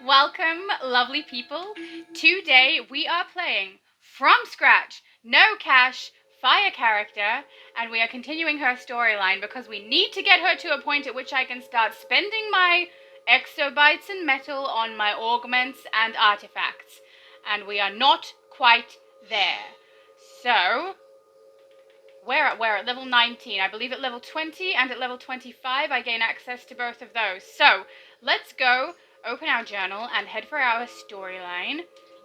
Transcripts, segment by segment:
Welcome, lovely people. Today we are playing from scratch, no cash, fire character, and we are continuing her storyline because we need to get her to a point at which I can start spending my exobytes and metal on my augments and artifacts. And we are not quite there. So, we're at level 19. I believe at level 20 and at level 25 I gain access to both of those. So, let's go open our journal and head for our storyline.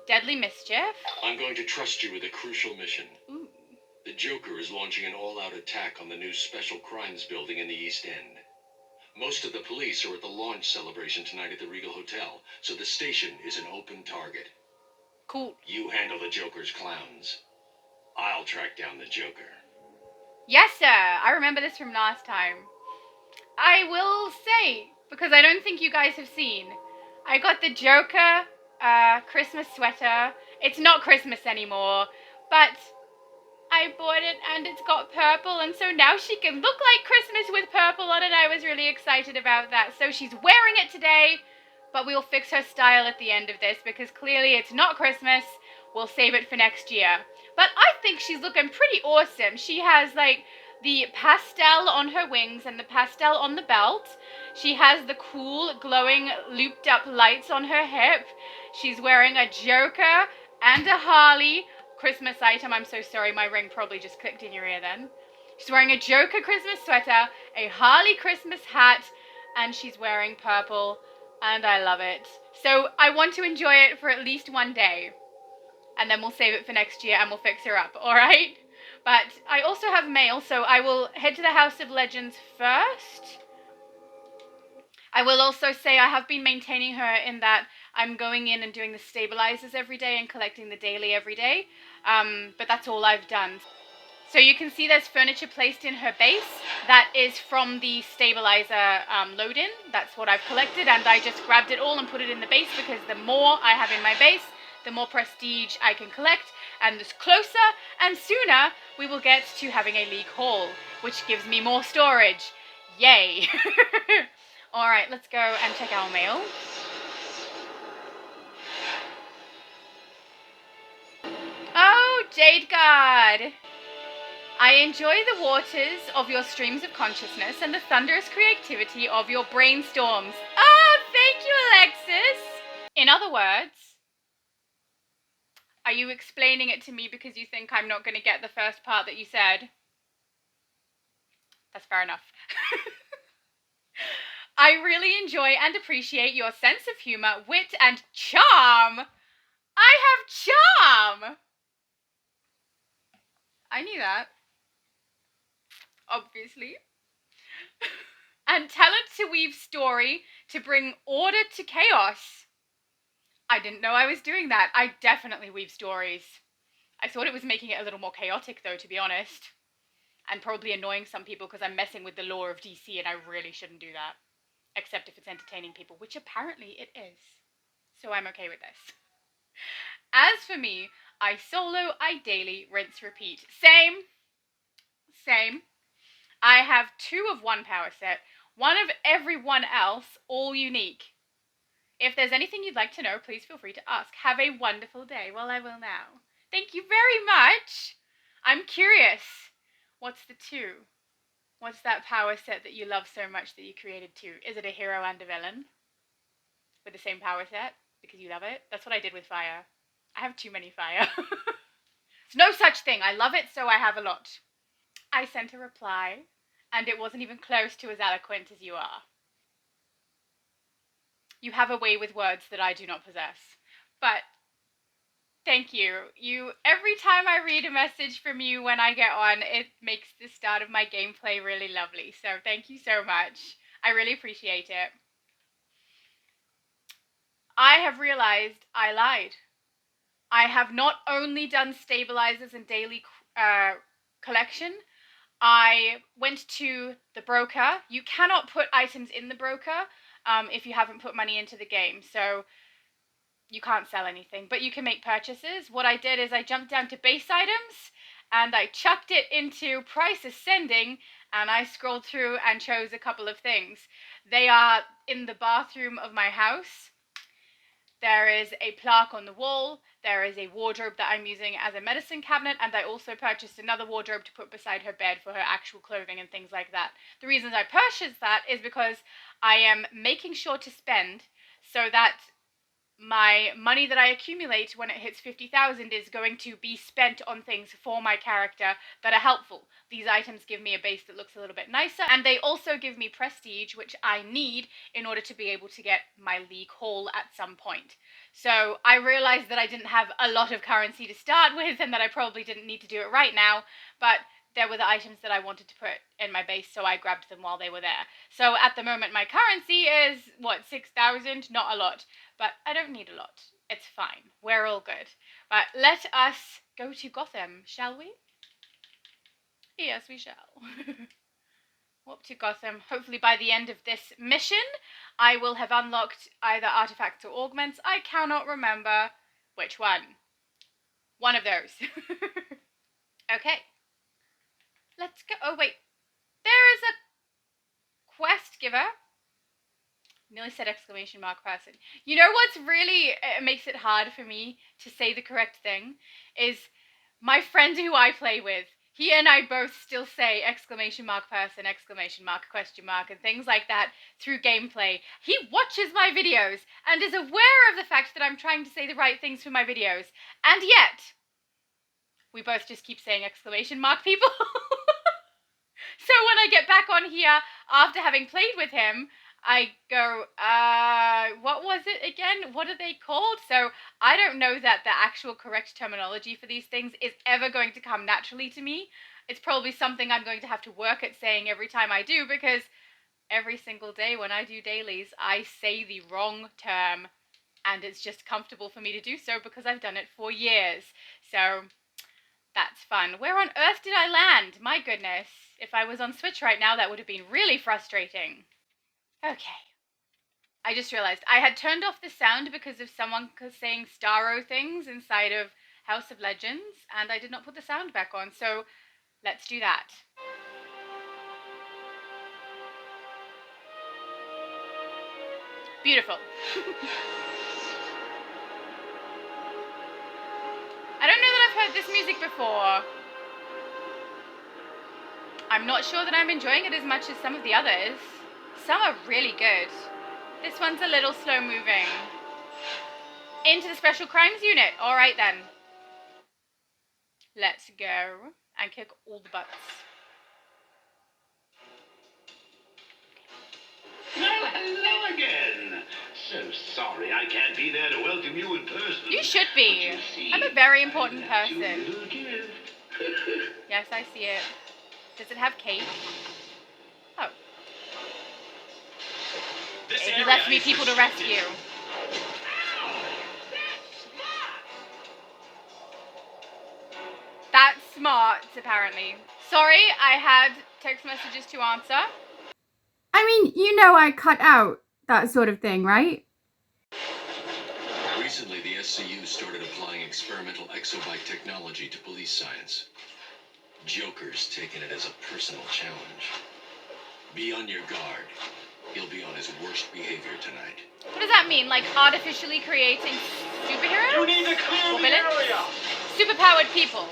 Deadly Mischief. I'm going to trust you with a crucial mission. Ooh. The Joker is launching an all-out attack on the new Special Crimes building in the East End. Most of the police are at the launch celebration tonight at the Regal Hotel, so the station is an open target. Cool. You handle the Joker's clowns. I'll track down the Joker. Yes, sir. I remember this from last time. I will say, because I don't think you guys have seen, I got the Joker Christmas sweater. It's not Christmas anymore, but I bought it and it's got purple, and so now she can look like Christmas with purple on it. I was really excited about that. So she's wearing it today, but we'll fix her style at the end of this because clearly it's not Christmas. We'll save it for next year. But I think she's looking pretty awesome. She has like the pastel on her wings and the pastel on the belt. She has the cool glowing looped up lights on her hip. She's wearing a Joker and a Harley Christmas item. I'm so sorry, my ring probably just clicked in your ear then. She's wearing a Joker Christmas sweater, a Harley Christmas hat, and she's wearing purple, and I love it. So I want to enjoy it for at least one day, and then we'll save it for next year and we'll fix her up, alright? But I also have mail, so I will head to the House of Legends first. I will also say I have been maintaining her in that I'm going in and doing the stabilizers every day and collecting the daily every day. But that's all I've done. So you can see there's furniture placed in her base. That is from the stabilizer load-in. That's what I've collected, and I just grabbed it all and put it in the base because the more I have in my base, the more prestige I can collect, and the closer and sooner we will get to having a league haul, which gives me more storage. Yay! Alright, let's go and check our mail. Oh, Jade Guard! I enjoy the waters of your streams of consciousness and the thunderous creativity of your brainstorms. Oh, thank you, Alexis! In other words, are you explaining it to me because you think I'm not going to get the first part that you said? That's fair enough. I really enjoy and appreciate your sense of humor, wit, and charm. I have charm! I knew that. Obviously. And talent to weave story to bring order to chaos. I didn't know I was doing that. I definitely weave stories. I thought it was making it a little more chaotic though, to be honest. And probably annoying some people because I'm messing with the lore of DC and I really shouldn't do that. Except if it's entertaining people, which apparently it is. So I'm okay with this. As for me, I solo, I daily, rinse, repeat. Same. I have 2 of one power set, 1 of everyone else, all unique. If there's anything you'd like to know, please feel free to ask. Have a wonderful day. Well, I will now. Thank you very much. I'm curious. What's the 2? What's that power set that you love so much that you created 2? Is it a hero and a villain? With the same power set? Because you love it? That's what I did with fire. I have too many fire. There's no such thing. I love it, so I have a lot. I sent a reply, and it wasn't even close to as eloquent as you are. You have a way with words that I do not possess. But thank you. Every time I read a message from you when I get on, it makes the start of my gameplay really lovely. So thank you so much. I really appreciate it. I have realized I lied. I have not only done stabilizers and daily collection, I went to the broker. You cannot put items in the broker if you haven't put money into the game. So you can't sell anything, but you can make purchases. What I did is I jumped down to base items and I chucked it into price ascending and I scrolled through and chose a couple of things. They are in the bathroom of my house. There is a plaque on the wall. There is a wardrobe that I'm using as a medicine cabinet, and I also purchased another wardrobe to put beside her bed for her actual clothing and things like that. The reasons I purchased that is because I am making sure to spend so that my money that I accumulate when it hits 50,000 is going to be spent on things for my character that are helpful. These items give me a base that looks a little bit nicer, and they also give me prestige, which I need in order to be able to get my league haul at some point. So I realized that I didn't have a lot of currency to start with, and that I probably didn't need to do it right now, but there were the items that I wanted to put in my base, so I grabbed them while they were there. So at the moment, my currency is, 6,000? Not a lot. But I don't need a lot. It's fine. We're all good. But let us go to Gotham, shall we? Yes, we shall. Up to Gotham. Hopefully by the end of this mission, I will have unlocked either artifacts or augments. I cannot remember which one. One of those. Okay. Let's go. Oh, wait. There is a quest giver. Nearly said exclamation mark person. You know what's really makes it hard for me to say the correct thing is my friend who I play with. He and I both still say exclamation mark person, exclamation mark, question mark, and things like that through gameplay. He watches my videos and is aware of the fact that I'm trying to say the right things for my videos. And yet, we both just keep saying exclamation mark, people. So when I get back on here after having played with him, I go, what was it again? What are they called? So I don't know that the actual correct terminology for these things is ever going to come naturally to me. It's probably something I'm going to have to work at saying every time I do, because every single day when I do dailies, I say the wrong term, and it's just comfortable for me to do so because I've done it for years. So that's fun. Where on earth did I land? My goodness. If I was on Switch right now, that would have been really frustrating. Okay. I just realized I had turned off the sound because of someone saying Starro things inside of House of Legends, and I did not put the sound back on, so let's do that. Beautiful. I don't know that I've heard this music before. I'm not sure that I'm enjoying it as much as some of the others. Some are really good. This one's a little slow moving. Into the Special Crimes Unit. Alright then. Let's go and kick all the butts. Well, hello again. So sorry I can't be there to welcome you in person. You should be. I'm a very important person. Yes, I see it. Does it have cake? Oh. He left me people to rescue. That's smart, apparently. Sorry, I had text messages to answer. I mean, you know I cut out that sort of thing, right? Recently, the SCU started applying experimental exobike technology to police science. Joker's taken it as a personal challenge. Be on your guard. He'll be on his worst behavior tonight. What does that mean? Like artificially creating superheroes? You need to clear the area. Superpowered people.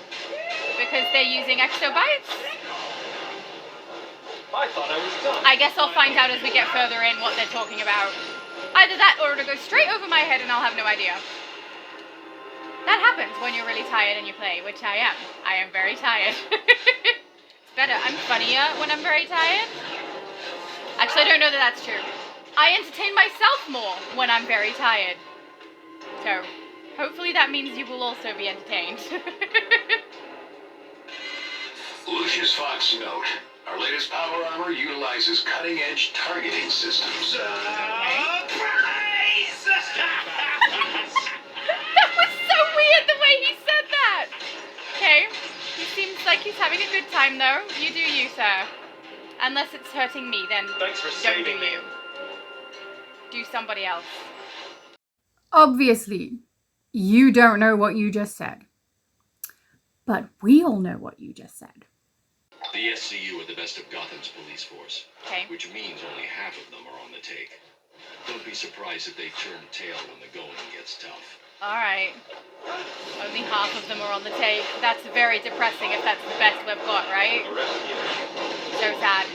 Because they're using exobites? I thought I was done. I guess I'll find out as we get further in what they're talking about. Either that or it'll go straight over my head and I'll have no idea. That happens when you're really tired and you play, which I am. I am very tired. It's better. I'm funnier when I'm very tired. Actually, I don't know that that's true. I entertain myself more when I'm very tired. So, hopefully that means you will also be entertained. Lucius Fox note. Our latest power armor utilizes cutting-edge targeting systems. That was so weird the way he said that. Okay. He seems like he's having a good time though. You do you, sir. Unless it's hurting me, then Thanks for don't do saving me. you. Do somebody else. Obviously, you don't know what you just said. But we all know what you just said. The SCU are the best of Gotham's police force, Okay. which means only half of them are on the take. Don't be surprised if they turn tail when the going gets That's tough. Alright. Only half of them are on the tape. That's very depressing if that's the best we've got, right? So sad.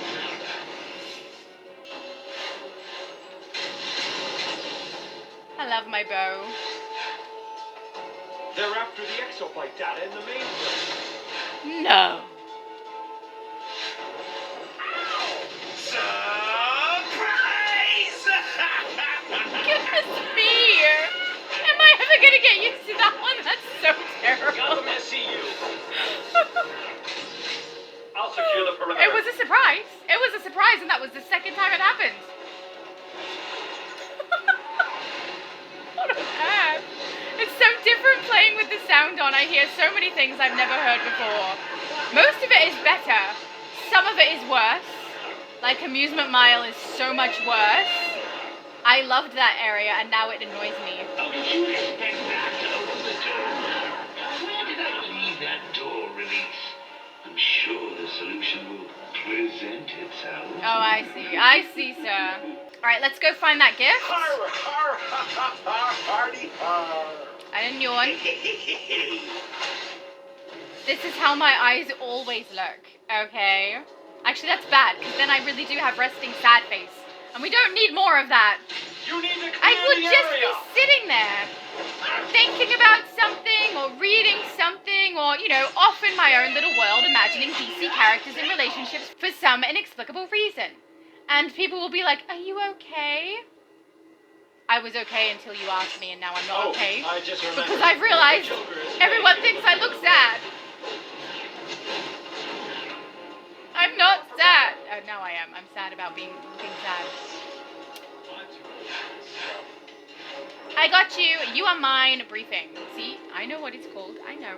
I love my bow. They're after the exobyte data in the mainframe. No. Surprise! Goodness me! Am I ever gonna get used to that one? That's so terrible. Gotham SCU. I'll secure the perimeter. It was a surprise. It was a surprise, and that was the second time it happened. What on earth? It's so different playing with the sound on. I hear so many things I've never heard before. Most of it is better. Some of it is worse. Like Amusement Mile is so much worse. I loved that area, and now it annoys me. Oh, did you expect that to open the door? Where did I leave that door release? I'm sure the solution will present itself. Oh, I see. I see, sir. Alright, let's go find that gift. Har, har, ha, ha, ha, hardy, har. I didn't yawn. This is how my eyes always look, okay? Actually, that's bad, because then I really do have resting sad face. And we don't need more of that. You need to clear I would the just area. be sitting there, thinking about something, or reading something, or, you know, off in my own little world, imagining DC characters in relationships for some inexplicable reason. And people will be like, are you okay? I was okay until you asked me, and now I'm not okay. I just remembered. Because I've realized everyone thinks I look sad. I'm not sad. Oh, no, I am. I'm sad about being sad. I got you. You are mine. Briefing. See? I know what it's called. I know.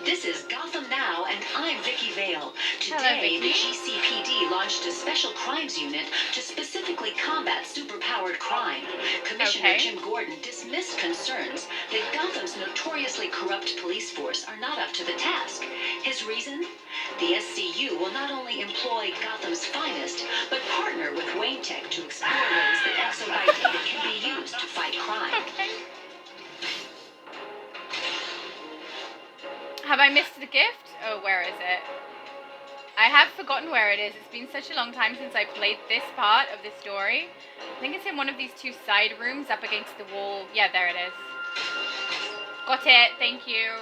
This is Gotham Now, and I'm Vicky Vale. Hello, Today, the Vicky. GCPD launched a special crimes unit to specifically combat superpowered crime. Commissioner Okay. Jim Gordon dismissed concerns that Gotham's notoriously corrupt police force are not up to the task. His reason? The SCU will not only employ Gotham's finest, but partner with Wayne Tech to explore ways that exobyte data can be used to fight crime. Okay. Have I missed the gift? Oh, where is it? I have forgotten where it is. It's been such a long time since I played this part of the story. I think it's in one of these two side rooms up against the wall. Yeah, there it is. Got it. Thank you.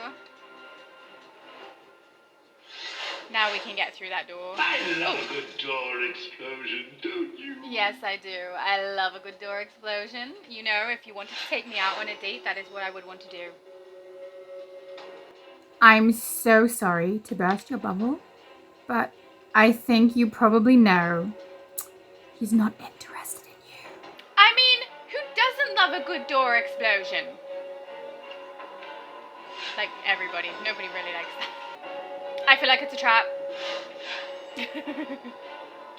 Now we can get through that door. I love a good door explosion, don't you? Yes, I do. I love a good door explosion. You know, if you wanted to take me out on a date, that is what I would want to do. I'm so sorry to burst your bubble, but I think you probably know he's not interested in you. I mean, who doesn't love a good door explosion? Like, everybody. Nobody really likes that. I feel like it's a trap.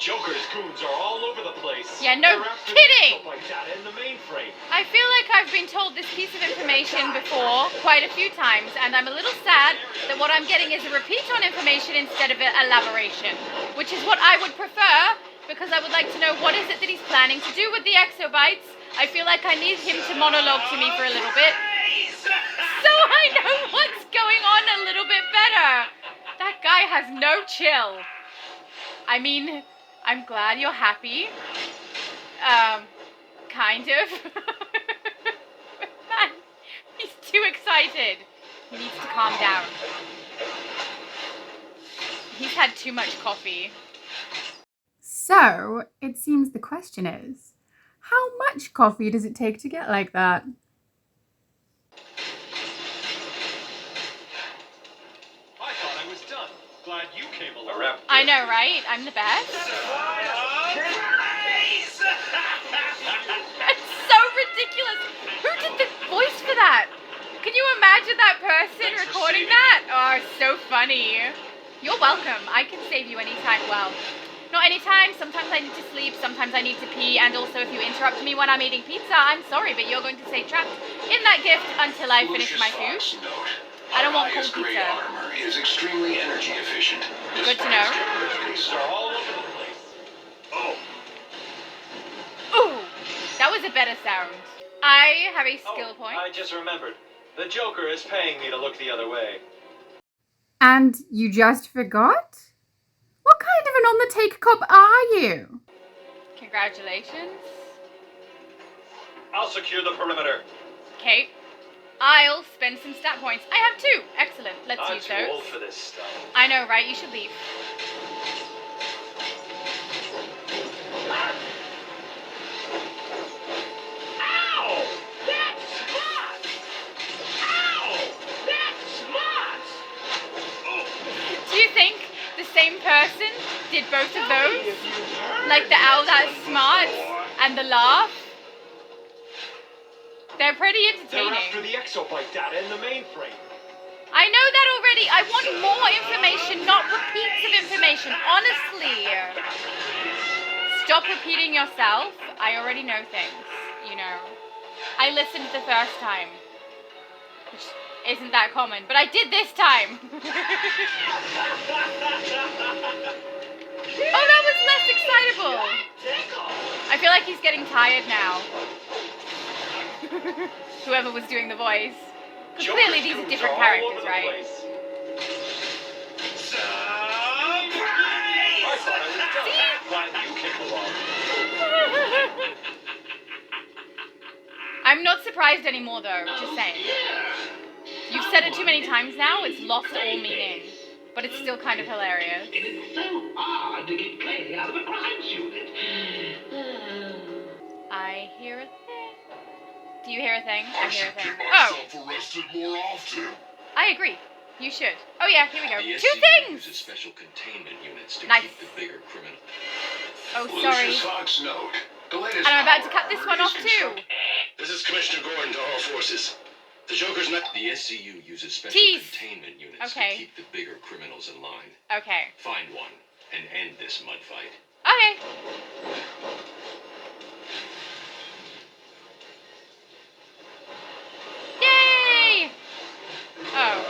Joker's goons are all over the place. Yeah, no They're after kidding! the exobyte data in the mainframe. I feel like I've been told this piece of information before quite a few times, and I'm a little sad that what I'm getting is a repeat on information instead of an elaboration, which is what I would prefer, because I would like to know what is it that he's planning to do with the exobytes. I feel like I need him to monologue to me for a little bit, so I know what's going on a little bit better. That guy has no chill. I mean, I'm glad you're happy. Kind of. Man, he's too excited. He needs to calm down. He's had too much coffee. So, it seems the question is, how much coffee does it take to get like that? I thought I was done. Glad you came along. I know, right? I'm the best. It's so ridiculous. Who did the voice for that? Can you imagine that person Thanks for recording saving that? Oh, so funny. You're welcome. I can save you anytime. Well, not anytime. Sometimes I need to sleep. Sometimes I need to pee. And also, if you interrupt me when I'm eating pizza, I'm sorry, but you're going to stay trapped in that gift until I finish my food. Lucius Fox note. I don't want Highest cold grade pizza. armor is extremely energy efficient. Good to know. Joker's goons are all over the place. Oh, Ooh. was a better sound. I have a skill point. I just remembered. The Joker is paying me to look the other way. And you just forgot? What kind of an on-the-take cop are you? Congratulations. I'll secure the perimeter. Okay. I'll spend some stat points. I have 2. Excellent. Let's I'm use too those. old for this stuff. I know, right? You should leave. Ow! That's smart! Ow! That's smart! Do you think the same person did both of those? Like the owl that's smart and the laugh? They're pretty They're entertaining. after the exobyte data in the mainframe. I know that already. I want more information, not repeats of information. Honestly. Stop repeating yourself. I already know things, you know. I listened the first time, which isn't that common, but I did this time. Oh, that was less excitable. I feel like he's getting tired now. Whoever was doing the voice. Because clearly these are different characters, right? I thought I was done. Glad you came along. I'm not surprised anymore, though. Just saying. You've said it too many times now. It's lost all meaning. But it's still kind of hilarious. And it's so hard to get play out of a crimes unit. I hear a thing. Do you hear a thing? I hear a thing. Get Oh, myself arrested more often. I agree. You should. Oh yeah, here we go. The 2 SCU things! uses special containment units to Nice. keep the bigger criminal. Oh, sorry. Lucius Fox note. The latest And I'm about to power cut this armor one is off too. constructed. This is Commissioner Gordon to all forces. The Joker's not. The SCU uses special Tease. containment units Okay. to keep the bigger criminals in line. Okay. Find one and end this mud fight. Okay. Yay! Oh.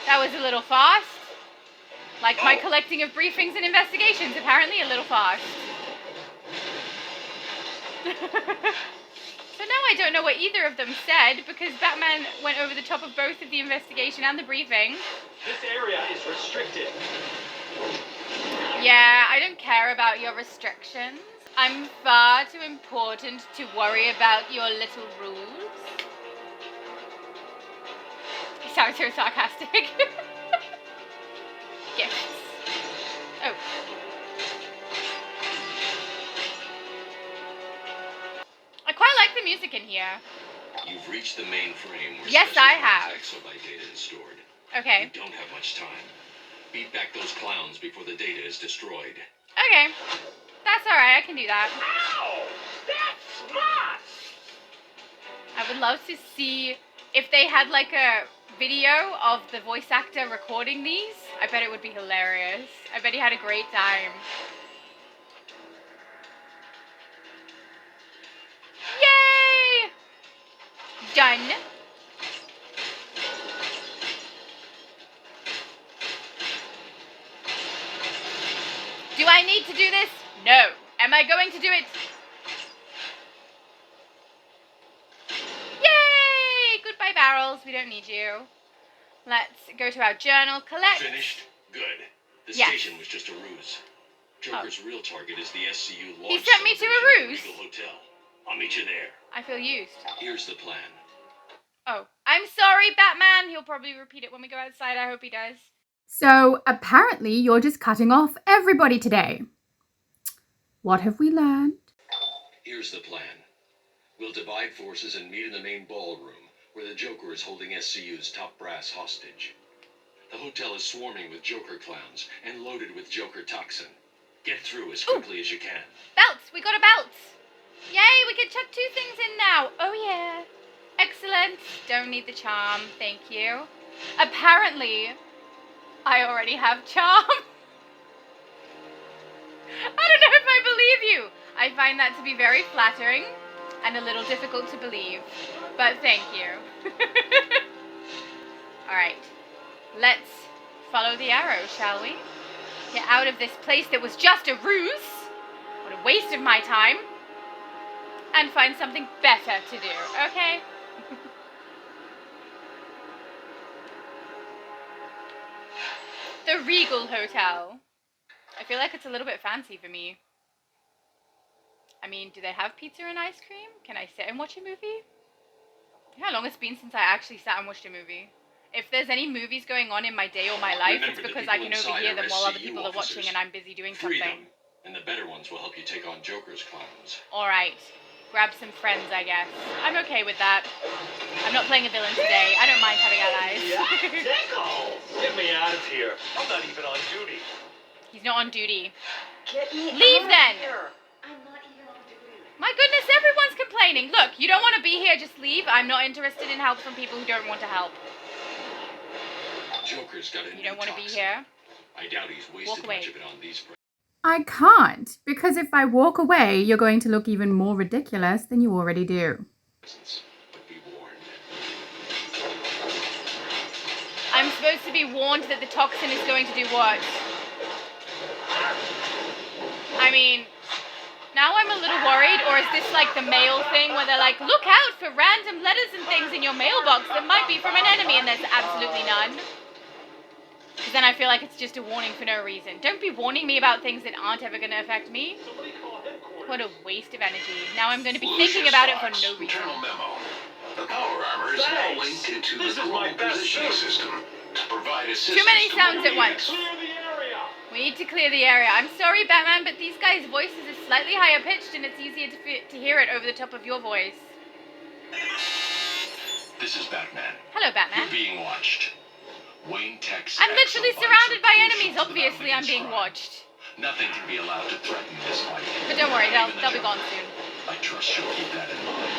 That was a little fast. Like my collecting of briefings and investigations, apparently a little fast. So now I don't know what either of them said, because Batman went over the top of both of the investigation and the briefing. This area is restricted. Yeah, I don't care about your restrictions. I'm far too important to worry about your little rules. You sound so sarcastic. Gifts. Oh. I quite like the music in here. You've reached the main frame where Yes, special I have. exobyte data is stored. Okay. You don't have much time. Beat back those clowns before the data is destroyed. Okay. That's alright, I can do that. Ow! That's smart! I would love to see if they had like a video of the voice actor recording these. I bet it would be hilarious. I bet he had a great time. Yay! Done. Do I need to do this? No. Am I going to do it? Yay! Goodbye, barrels. We don't need you. Let's go to our journal. Collect. Finished? Good. The Yes. station was just a ruse. Joker's real target is the SCU launch. He sent me to a celebration at ruse? Regal Hotel. I'll meet you there. I feel used. Here's the plan. Oh, I'm sorry, Batman. He'll probably repeat it when we go outside. I hope he does. So apparently you're just cutting off everybody today. What have we learned? Here's the plan. We'll divide forces and meet in the main ballroom, where the Joker is holding SCU's top brass hostage. The hotel is swarming with Joker clowns and loaded with Joker toxin. Get through as quickly as you can. Belts. We got a belt. Yay, we can chuck 2 things in now. Oh, yeah. Excellent. Don't need the charm. Thank you. Apparently, I already have charm. I don't know if I believe you. I find that to be very flattering and a little difficult to believe. But thank you. Alright. Let's follow the arrow, shall we? Get out of this place that was just a ruse. What a waste of my time. and find something better to do, okay? The Regal Hotel. I feel like it's a little bit fancy for me. I mean, do they have pizza and ice cream? Can I sit and watch a movie? You know how long it's been since I actually sat and watched a movie? If there's any movies going on in my day or my life, Remember, it's the because people I can inside overhear are them while other SCU people are watching officers. and I'm busy doing Free something. them, and the better ones will help you take on Joker's clowns. Alright. Grab some friends, I guess. I'm okay with that. I'm not playing a villain today. I don't mind having allies. Tickle! Get me out of here. I'm not even on duty. He's not on duty. Get me Leave out of then. here. I'm not even on duty. My goodness, everyone's complaining. Look, you don't want to be here, just leave. I'm not interested in help from people who don't want to help. Joker's got a You new don't want to be toxin. here? I doubt he's Walk wasted away. much of it on these I can't, because if I walk away, you're going to look even more ridiculous than you already do. presents. But be warned. I'm supposed to be warned that the toxin is going to do what? I mean, now I'm a little worried, or is this like the mail thing where they're like, look out for random letters and things in your mailbox that might be from an enemy, and there's absolutely none? Because then I feel like it's just a warning for no reason. Don't be warning me about things that aren't ever going to affect me. What a waste of energy. Now I'm going to be thinking about it for no reason. Internal memo. The power armor is now linked into This the is my global best positioning suit. system to provide assistance. Too many to sounds at Wolverine. once. Clear the area. We need to clear the area. I'm sorry, Batman, but these guys' voices are slightly higher pitched and it's easier to hear it over the top of your voice. This is Batman. Hello, Batman. You're being watched. Wayne Tech's I'm literally exobytes surrounded are by crucial enemies. to the Obviously, I'm Batman's being crime. watched. Nothing can be allowed to threaten this fight. But don't worry, Even the they'll be Joker. gone soon. I trust you'll keep that in mind.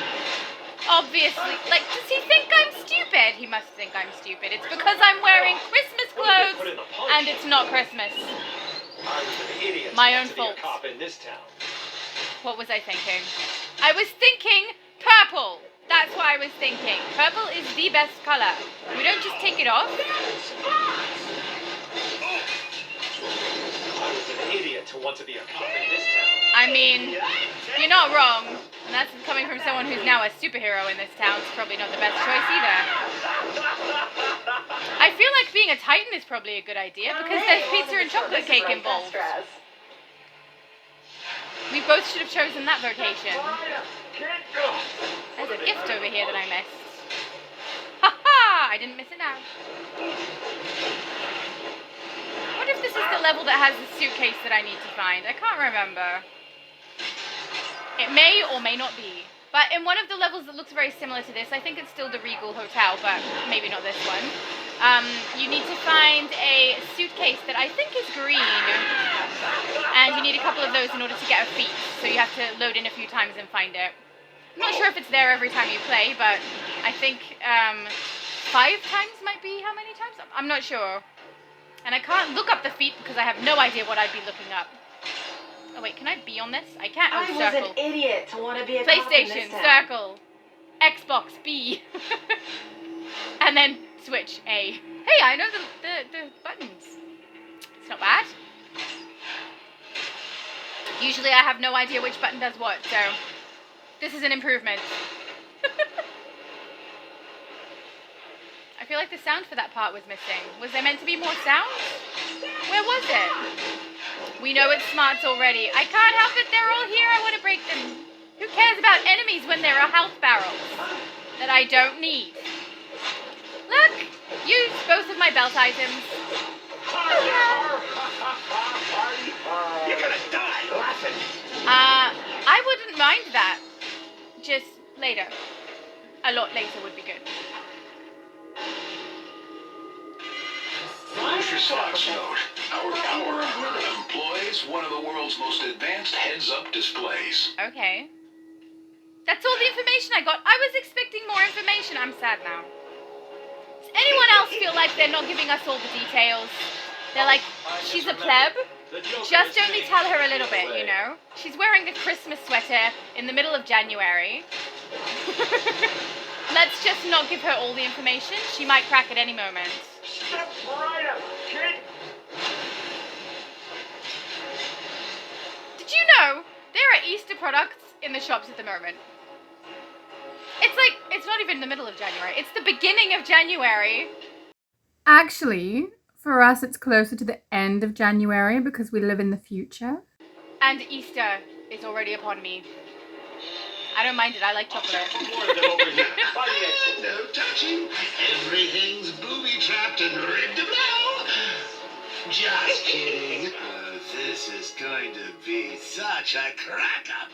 Obviously. Like, does he think I'm stupid? He must think I'm stupid. It's because I'm wearing Christmas What did they put clothes in the punch? and it's not Christmas. I was an idiot. My not own to be fault. a cop in this town. What was I thinking? I was thinking purple. That's what I was thinking. Purple is the best color. We don't just take it off. I was an idiot to want to be a cop in this town. I mean, you're not wrong. And that's coming from someone who's now a superhero in this town. It's probably not the best choice either. I feel like being a Titan is probably a good idea because there's pizza and chocolate cake involved. We both should have chosen that vocation. There's a gift over here that I missed. Ha ha! I didn't miss it now. What if this is the level that has the suitcase that I need to find? I can't remember. It may or may not be. But in one of the levels that looks very similar to this, I think it's still the Regal Hotel, but maybe not this one. You need to find a suitcase that I think is green. And you need a couple of those in order to get a feat. So you have to load in a few times and find it. I'm not sure if it's there every time you play, but I think 5 times might be how many times? I'm not sure. And I can't look up the feat because I have no idea what I'd be looking up. Oh wait, can I be on this? I can't. Oh, I was circle. an idiot to want to be a cop in PlayStation, this town. circle. Xbox, B. And then switch, A. Hey, I know the buttons. It's not bad. Usually I have no idea which button does what, so this is an improvement. I feel like the sound for that part was missing. Was there meant to be more sound? Where was it? We know it's smarts already. I can't help it, they're all here, I want to break them. Who cares about enemies when there are health barrels that I don't need? Look! Use both of my belt items. You're gonna die laughing. I wouldn't mind that. Just later. A lot later would be good. Lucius Fox note. Our power armor employs one of the world's most advanced heads-up displays. Okay. That's all the information I got. I was expecting more information. I'm sad now. Does anyone else feel like they're not giving us all the details? They're like, she's a pleb. Just only tell her a little bit, you know? She's wearing a Christmas sweater in the middle of January. Let's just not give her all the information. She might crack at any moment. Step right up, kid. Did you know there are Easter products in the shops at the moment. It's like, it's not even the middle of January. It's the beginning of January. Actually, for us, it's closer to the end of January because we live in the future. And Easter is already upon me. I don't mind it. I like chocolate. More of them over here. By the exit. No touching. Everything's booby-trapped and rigged to blow. Just kidding. This is going to be such a crack-up.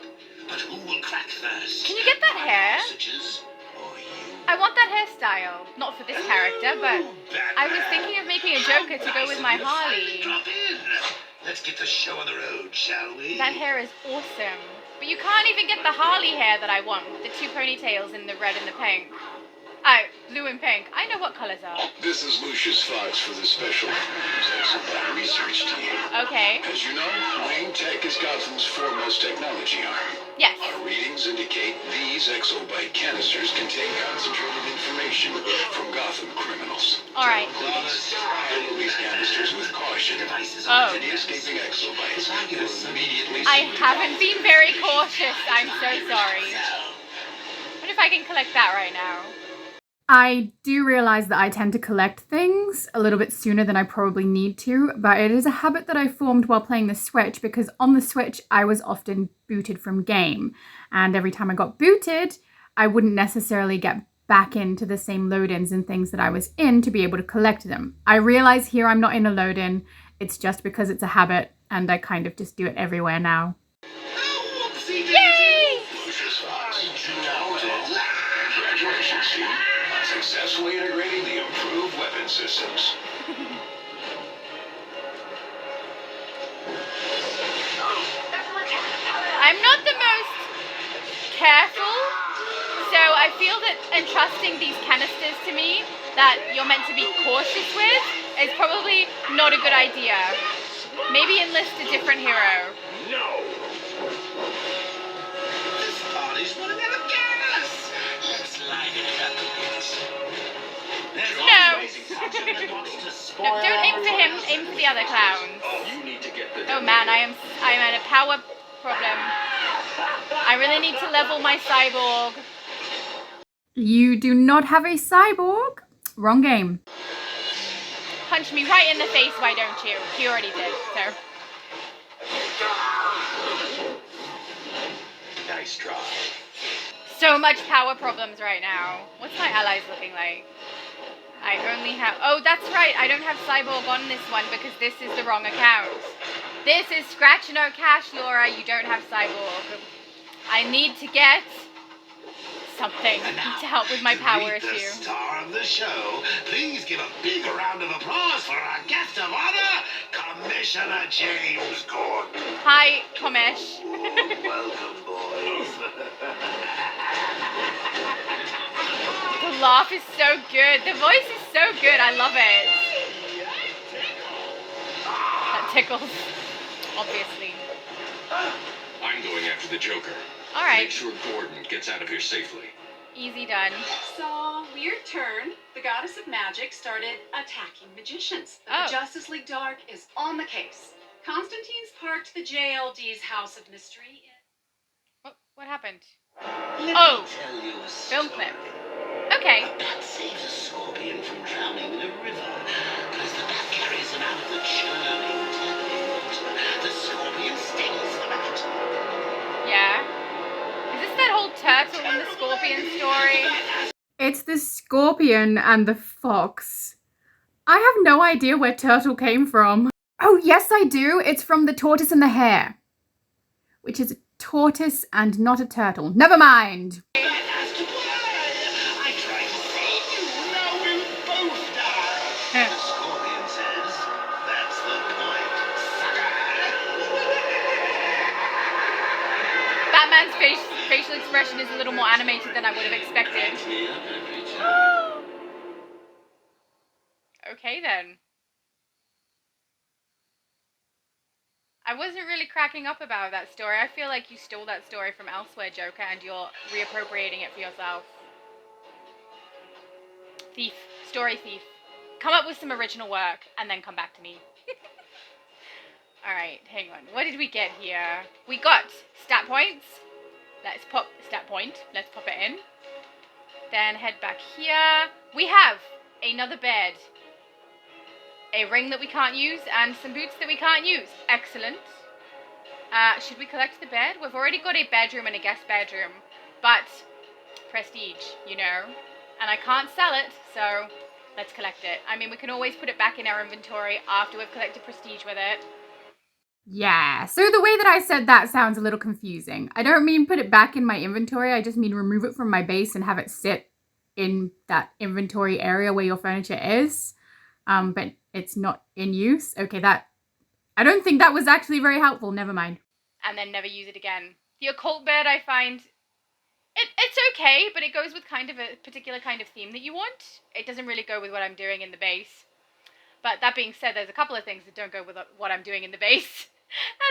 But who will crack first? Can you get that hair? Sausages or you? I want that hairstyle. Not for this character, but I was thinking of making a Joker to go with my Harley. Drop in. Let's get the show on the road, shall we? That hair is awesome. But you can't even get the Harley hair that I want. The two ponytails in the red and the pink. Blue and pink. I know what colors are. This is Lucius Fox for the special research team. Okay. As you know, Wayne Tech is Gotham's foremost technology arm. Yes. Our readings indicate these exobyte canisters contain concentrated information from Gotham criminals. All right. Handle these canisters with caution. Oh. Any escaping exobytes will immediately... I haven't been very cautious. I'm so sorry. What if I can collect that right now? I do realize that I tend to collect things a little bit sooner than I probably need to, but it is a habit that I formed while playing the Switch because on the Switch I was often booted from game, and every time I got booted I wouldn't necessarily get back into the same load-ins and things that I was in to be able to collect them. I realize here I'm not in a load-in, it's just because it's a habit and I kind of just do it everywhere now. Yay! Lucius Fox. Congratulations, team. Successfully integrating the improved weapon systems. I'm not the most careful, so I feel that entrusting these canisters to me that you're meant to be cautious with is probably not a good idea. Maybe enlist a different hero. No. This party's running out of gas. Let's liven it up a bit. There's No. always a cousin that wants to No, spoil don't aim for him, our aim for the other clowns. You need to get the... Oh man, I'm at a power problem. I really need to level my cyborg. You do not have a cyborg? Wrong game. Punch me right in the face, why don't you? He already did, so. Nice try. So much power problems right now. What's my allies looking like? I only have... Oh, that's right. I don't have Cyborg on this one because this is the wrong account. This is Scratch No Cash, Laura. You don't have Cyborg. I need to get something to help with my power meet the issue. star of the show. Please give a big round of applause for our guest of honor, Commissioner James Gordon. Hi, Komish. Welcome, boys. The laugh is so good. The voice is so good. I love it. That tickles, obviously. I'm going after the Joker. All right. Make sure Gordon gets out of here safely. Easy done. So, weird turn. The goddess of magic started attacking magicians. But Oh. the Justice League Dark is on the case. Constantine's parked the JLD's House of Mystery in... What happened? Let Oh. me tell you a Film story. clip. Okay. A bat saves a scorpion from drowning in a river. But as the bat carries him out of the churning, turbid water, the scorpion stings the bat. Yeah. Is this that whole turtle and the scorpion story? It's the scorpion and the fox. I have no idea where turtle came from. Oh, yes, I do. It's from the tortoise and the hare, which is a tortoise and not a turtle. Never mind. That has to play. I tried to save you. Now we'll both die. The scorpion says, that's the point, sucker. Batman's facial expression is a little more animated than I would have expected. Cracks me up every time. Okay then. I wasn't really cracking up about that story. I feel like you stole that story from elsewhere, Joker, and you're reappropriating it for yourself. Thief. Story thief. Come up with some original work, and then come back to me. Alright, hang on. What did we get here? We got stat points. Let's pop stat point. Let's pop it in. Then head back here. We have another bed, a ring that we can't use, and some boots that we can't use. Excellent. Should we collect the bed? We've already got a bedroom and a guest bedroom, but prestige, you know. And I can't sell it, so let's collect it. I mean, we can always put it back in our inventory after we've collected prestige with it. Yeah, so the way that I said that sounds a little confusing. I don't mean put it back in my inventory, I just mean remove it from my base and have it sit in that inventory area where your furniture is. But it's not in use. Okay, I don't think that was actually very helpful, never mind. And then never use it again. The occult bed, I find, it's okay, but it goes with kind of a particular kind of theme that you want. It doesn't really go with what I'm doing in the base. But that being said, there's a couple of things that don't go with what I'm doing in the base.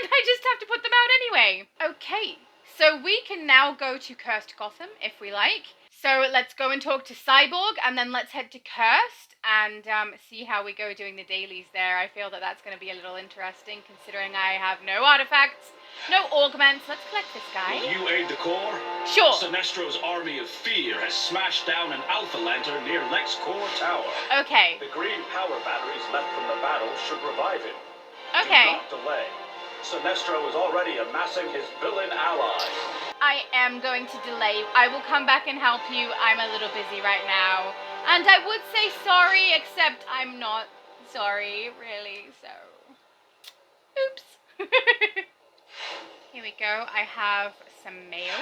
And I just have to put them out anyway. Okay, so we can now go to Cursed Gotham if we like. So let's go and talk to Cyborg, and then let's head to Cursed and see how we go doing the dailies there. I feel that that's going to be a little interesting, considering I have no artifacts, no augments. Let's collect this guy. Will you aid the Corps? Sure. Sinestro's army of fear has smashed down an Alpha Lantern near LexCorp Tower. Okay. The green power batteries left from the battle should revive him. Okay. Do not delay. Sinestro is already amassing his villain allies. I am going to delay. I will come back and help you. I'm a little busy right now. And I would say sorry, except I'm not sorry, really, so... Oops. Here we go. I have some mail.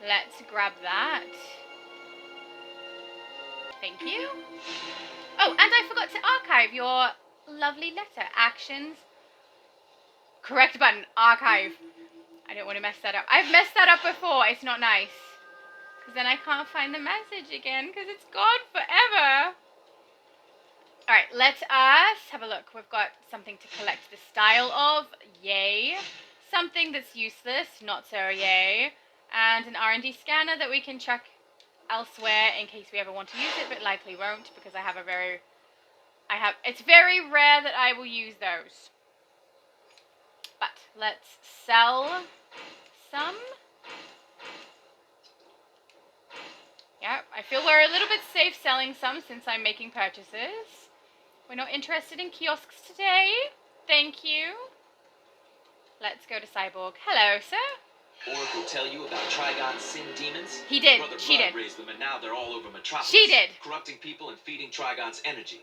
Let's grab that. Thank you. Oh, and I forgot to archive your lovely letter. Actions. Correct button. Archive. I don't want to mess that up. I've messed that up before. It's not nice. Because then I can't find the message again because it's gone forever. Alright, let us have a look. We've got something to collect the style of. Yay. Something that's useless. Not so yay. And an R&D scanner that we can chuck elsewhere in case we ever want to use it, but likely won't because it's very rare that I will use those. But let's sell some. Yep, I feel we're a little bit safe selling some since I'm making purchases. We're not interested in kiosks today. Thank you. Let's go to Cyborg. Hello, sir. Oracle tell you about Trigon's sin demons? He did. Brother She Blood did. raised them, and now they're all over Metropolis. She did. Corrupting people and feeding Trigon's energy.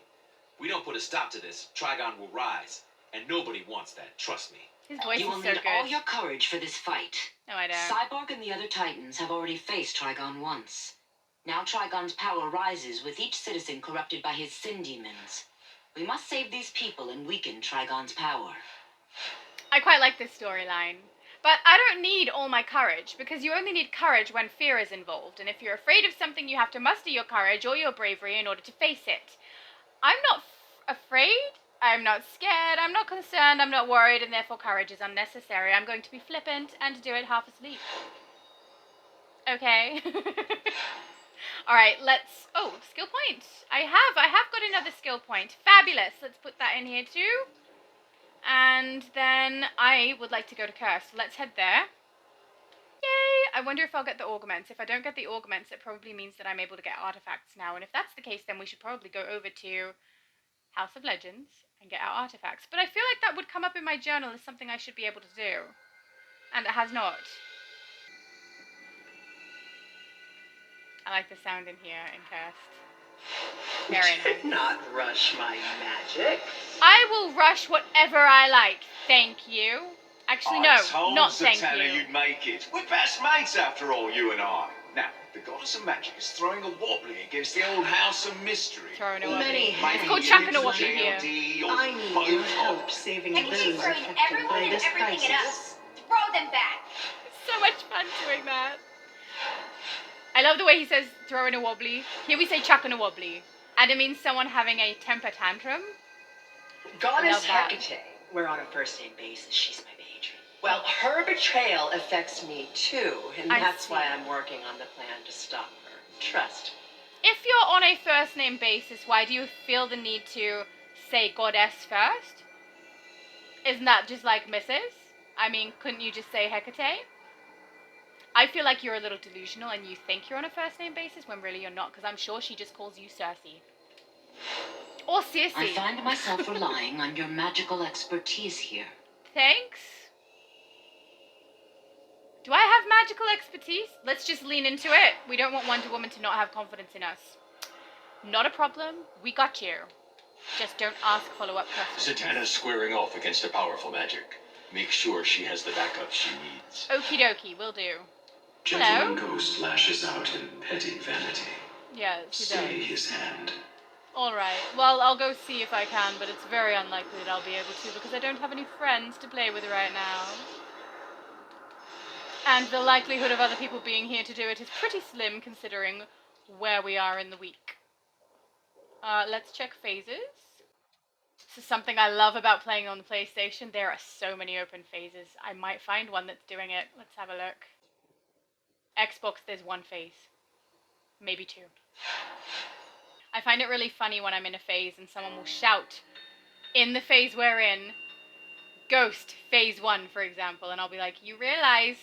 We don't put a stop to this, Trigon will rise. And nobody wants that, trust me. His voice You is will so need good. all your courage for this fight. No, I don't. Cyborg and the other Titans have already faced Trigon once. Now Trigon's power rises with each citizen corrupted by his sin demons. We must save these people and weaken Trigon's power. I quite like this storyline. But I don't need all my courage, because you only need courage when fear is involved. And if you're afraid of something, you have to muster your courage or your bravery in order to face it. I'm not afraid. I'm not scared. I'm not concerned. I'm not worried. And therefore courage is unnecessary. I'm going to be flippant and do it half asleep. Okay. Alright, let's... Oh, skill point. I have got another skill point. Fabulous. Let's put that in here too. And then I would like to go to Curse. Let's head there. Yay! I wonder if I'll get the augments. If I don't get the augments, it probably means that I'm able to get artifacts now. And if that's the case, then we should probably go over to House of Legends and get our artifacts. But I feel like that would come up in my journal as something I should be able to do. And it has not. I like the sound in here in Cursed. Very nice. Not rush my magic. I will rush whatever I like. Thank you. Actually, no, not thank Satana you. you'd make it. We're best mates after all, you and I. Now, the goddess of magic is throwing a wobbly against the old house of mystery. Throwing a Many wobbly. It's called chucking a wobbly here. I need your help saving And those she's throwing affected everyone by and this everything at crisis. us. Throw them back. So much fun doing that. I love the way he says throwing a wobbly. Here we say chucking a wobbly. And it means someone having a temper tantrum. Goddess Love that. Hecate. We're on a first-name basis. She's my patron. Well, her betrayal affects me too, and I that's see. why I'm working on the plan to stop her. Trust. If you're on a first name basis, why do you feel the need to say goddess first? Isn't that just like Mrs.? I mean, couldn't you just say Hecate? I feel like you're a little delusional and you think you're on a first name basis when really you're not, because I'm sure she just calls you Cersei. Or Sissy. I find myself relying on your magical expertise here. Thanks. Do I have magical expertise? Let's just lean into it. We don't want Wonder Woman to not have confidence in us. Not a problem. We got you. Just don't ask follow-up questions. Zatanna's squaring off against a powerful magic. Make sure she has the backup she needs. Okie dokie, will do. Gentleman Ghost lashes out in petty vanity. Yes, he Stay does. his hand. Alright, well, I'll go see if I can, but it's very unlikely that I'll be able to because I don't have any friends to play with right now. And the likelihood of other people being here to do it is pretty slim considering where we are in the week. Let's check phases. This is something I love about playing on the PlayStation. There are so many open phases. I might find one that's doing it. Let's have a look. Xbox, there's one phase. Maybe two. I find it really funny when I'm in a phase and someone will shout in the phase we're in, Ghost, phase 1, for example, and I'll be like, you realize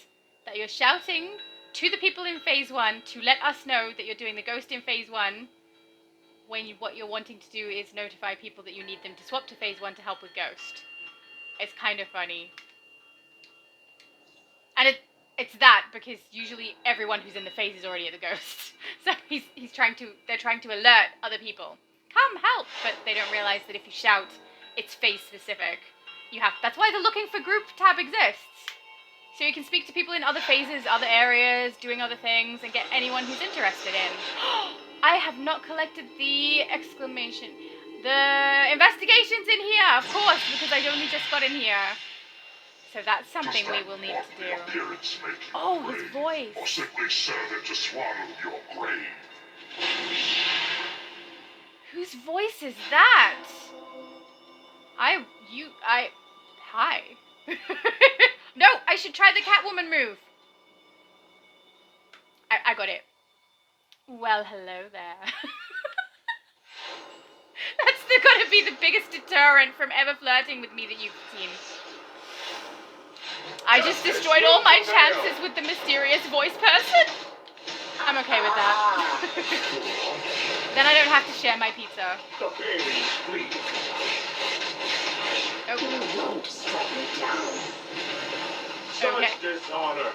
that you're shouting to the people in phase 1 to let us know that you're doing the Ghost in phase 1 when what you're wanting to do is notify people that you need them to swap to phase 1 to help with Ghost. It's kind of funny. And it's that because usually everyone who's in the phase is already at the Ghost. So they're trying to alert other people. Come help! But they don't realize that if you shout, it's phase specific. That's why the looking for group tab exists. So you can speak to people in other phases, other areas, doing other things, and get anyone who's interested in. I have not collected the exclamation. The investigation's in here, of course, because I only just got in here. So that's something we will need to do. Oh, his voice. Or simply serve it to swallow your grave. Whose voice is that? Hi. No, I should try the Catwoman move. I got it. Well, hello there. That's gotta be the biggest deterrent from ever flirting with me that you've seen. I just destroyed all my chances with the mysterious voice person. I'm okay with that. Then I don't have to share my pizza. The baby's bleeding. Oh. You won't strike me down. Such dishonor.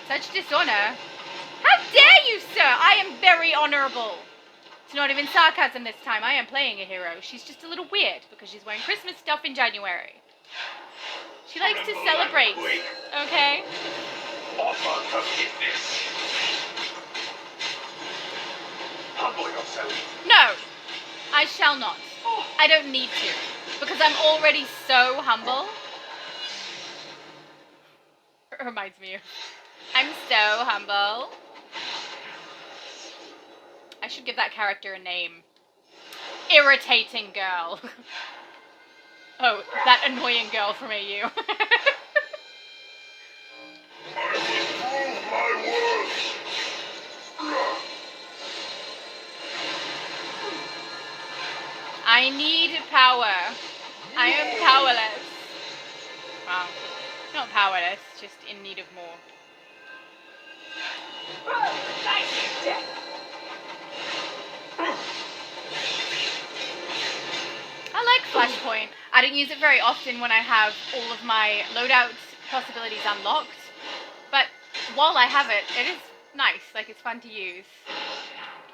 Such dishonor? How dare you, sir? I am very honorable. It's not even sarcasm this time. I am playing a hero. She's just a little weird because she's wearing Christmas stuff in January. She likes to celebrate, okay? Offer forgiveness. Humble yourself. No, I shall not. I don't need to, because I'm already so humble. It reminds me of, I'm so humble. I should give that character a name. Irritating girl. Oh, that annoying girl from AU. I will prove my worth. I need power. I am powerless. Well, not powerless, just in need of more. I like Flashpoint. I don't use it very often when I have all of my loadout possibilities unlocked, but while I have it, it is nice, like it's fun to use.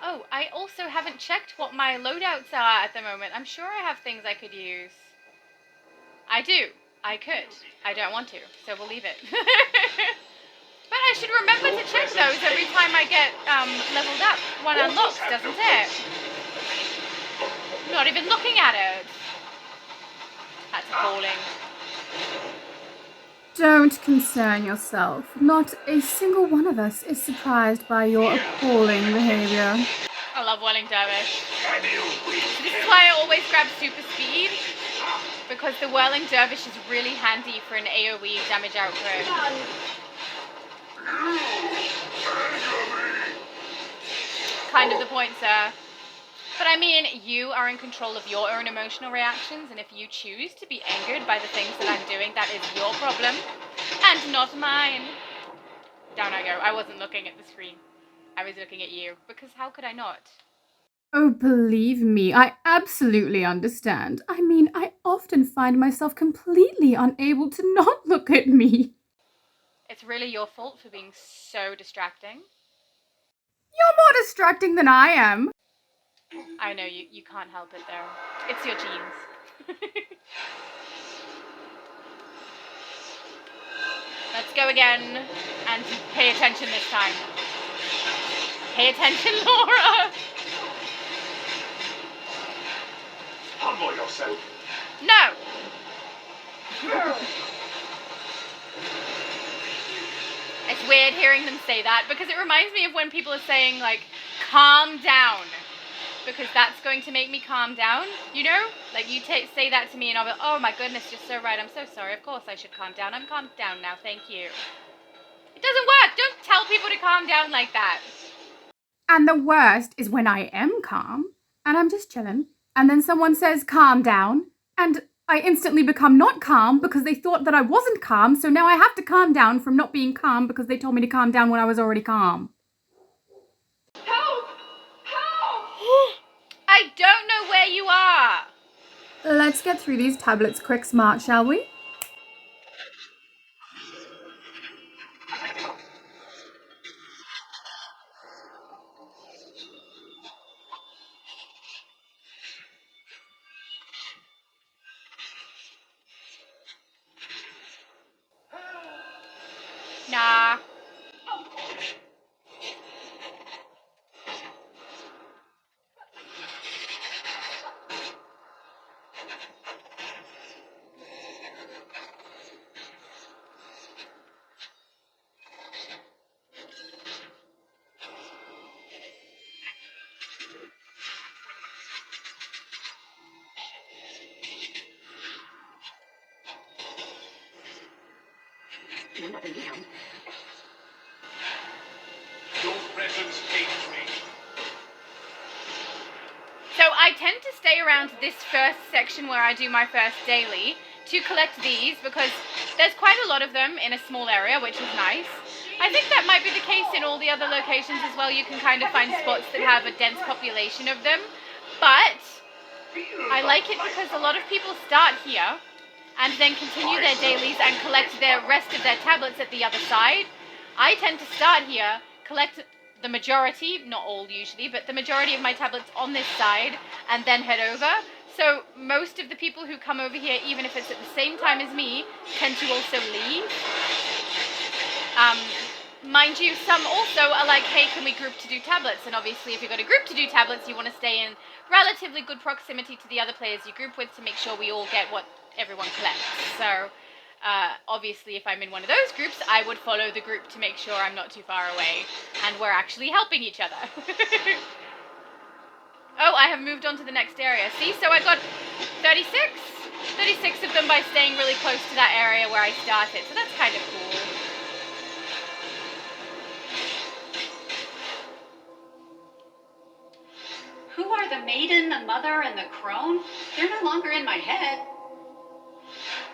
Oh, I also haven't checked what my loadouts are at the moment. I'm sure I have things I could use. I do. I could. I don't want to, so we'll leave it. But I should remember to check those every time I get leveled up. One unlocks, doesn't it? I'm not even looking at it. That's appalling. Don't concern yourself. Not a single one of us is surprised by your appalling behavior. I love Welling Dervish. This is why I always grab super speed, because the Whirling Dervish is really handy for an AoE damage output. Kind of the point, sir. But I mean, you are in control of your own emotional reactions, and if you choose to be angered by the things that I'm doing, that is your problem, and not mine. Down I go. I wasn't looking at the screen. I was looking at you, because how could I not? Oh, believe me, I absolutely understand. I mean, I often find myself completely unable to not look at me. It's really your fault for being so distracting. You're more distracting than I am. I know, you can't help it though. It's your genes. Let's go again, and pay attention this time. Pay attention, Laura! Humble yourself. No! It's weird hearing them say that, because it reminds me of when people are saying, like, calm down. Because that's going to make me calm down, you know? Like, you say that to me and I'll be like, oh my goodness, you're so right, I'm so sorry, of course I should calm down. I'm calmed down now, thank you. It doesn't work, don't tell people to calm down like that. And the worst is when I am calm, and I'm just chilling, and then someone says, calm down, and I instantly become not calm because they thought that I wasn't calm, so now I have to calm down from not being calm because they told me to calm down when I was already calm. Help! Help! I don't know where you are. Let's get through these tablets quick smart, shall we? Nah. Your presence pains me. So I tend to stay around this first section where I do my first daily to collect these because there's quite a lot of them in a small area, which is nice. I think that might be the case in all the other locations as well. You can kind of find spots that have a dense population of them. But I like it because a lot of people start here and then continue their dailies and collect the rest of their tablets at the other side. I tend to start here, collect the majority, not all usually, but the majority of my tablets on this side, and then head over. So most of the people who come over here, even if it's at the same time as me, tend to also leave. Mind you, some also are like, hey, can we group to do tablets? And obviously if you've got a group to do tablets, you want to stay in relatively good proximity to the other players you group with to make sure we all get what everyone collects. So obviously if I'm in one of those groups, I would follow the group to make sure I'm not too far away and we're actually helping each other. Oh, I have moved on to the next area. See, so I got 36 of them by staying really close to that area where I started. So that's kind of cool. Who are the maiden, the mother, and the crone? They're no longer in my head.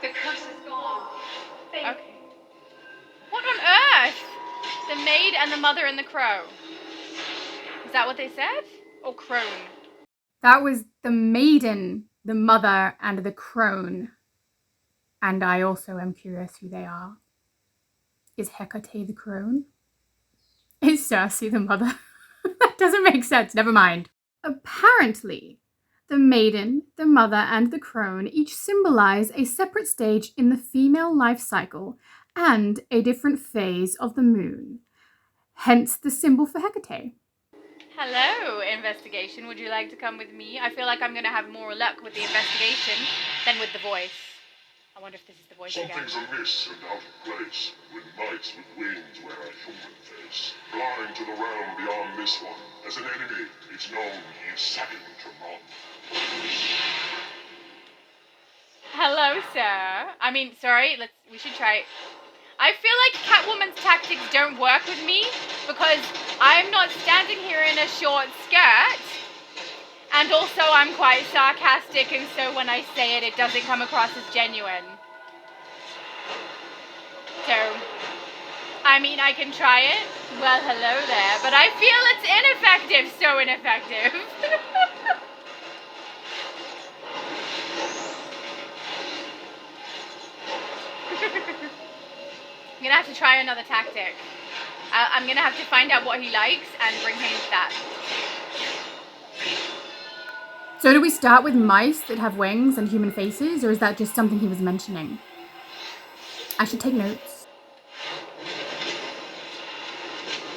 The curse is gone. Okay. What on earth? The maid and the mother and the crow. Is that what they said? Or crone? That was the maiden, the mother, and the crone. And I also am curious who they are. Is Hecate the crone? Is Circe the mother? That doesn't make sense, never mind. Apparently, the maiden, the mother, and the crone each symbolize a separate stage in the female life cycle and a different phase of the moon. Hence the symbol for Hecate. Hello, investigation. Would you like to come with me? I feel like I'm going to have more luck with the investigation than with the voice. I wonder if this is the voice again. Something's amiss and out of place when knights with wings wear a human face. Blind to the realm beyond this one. As an enemy, it's known he is second to none. Hello, sir. I mean, sorry, we should try. I feel like Catwoman's tactics don't work with me because I'm not standing here in a short skirt. And also I'm quite sarcastic, and so when I say it, it doesn't come across as genuine. So, I mean, I can try it. Well, hello there. But I feel it's ineffective. So ineffective. I'm gonna have to try another tactic. I'm gonna have to find out what he likes and bring him that. So do we start with mice that have wings and human faces, or is that just something he was mentioning? I should take notes.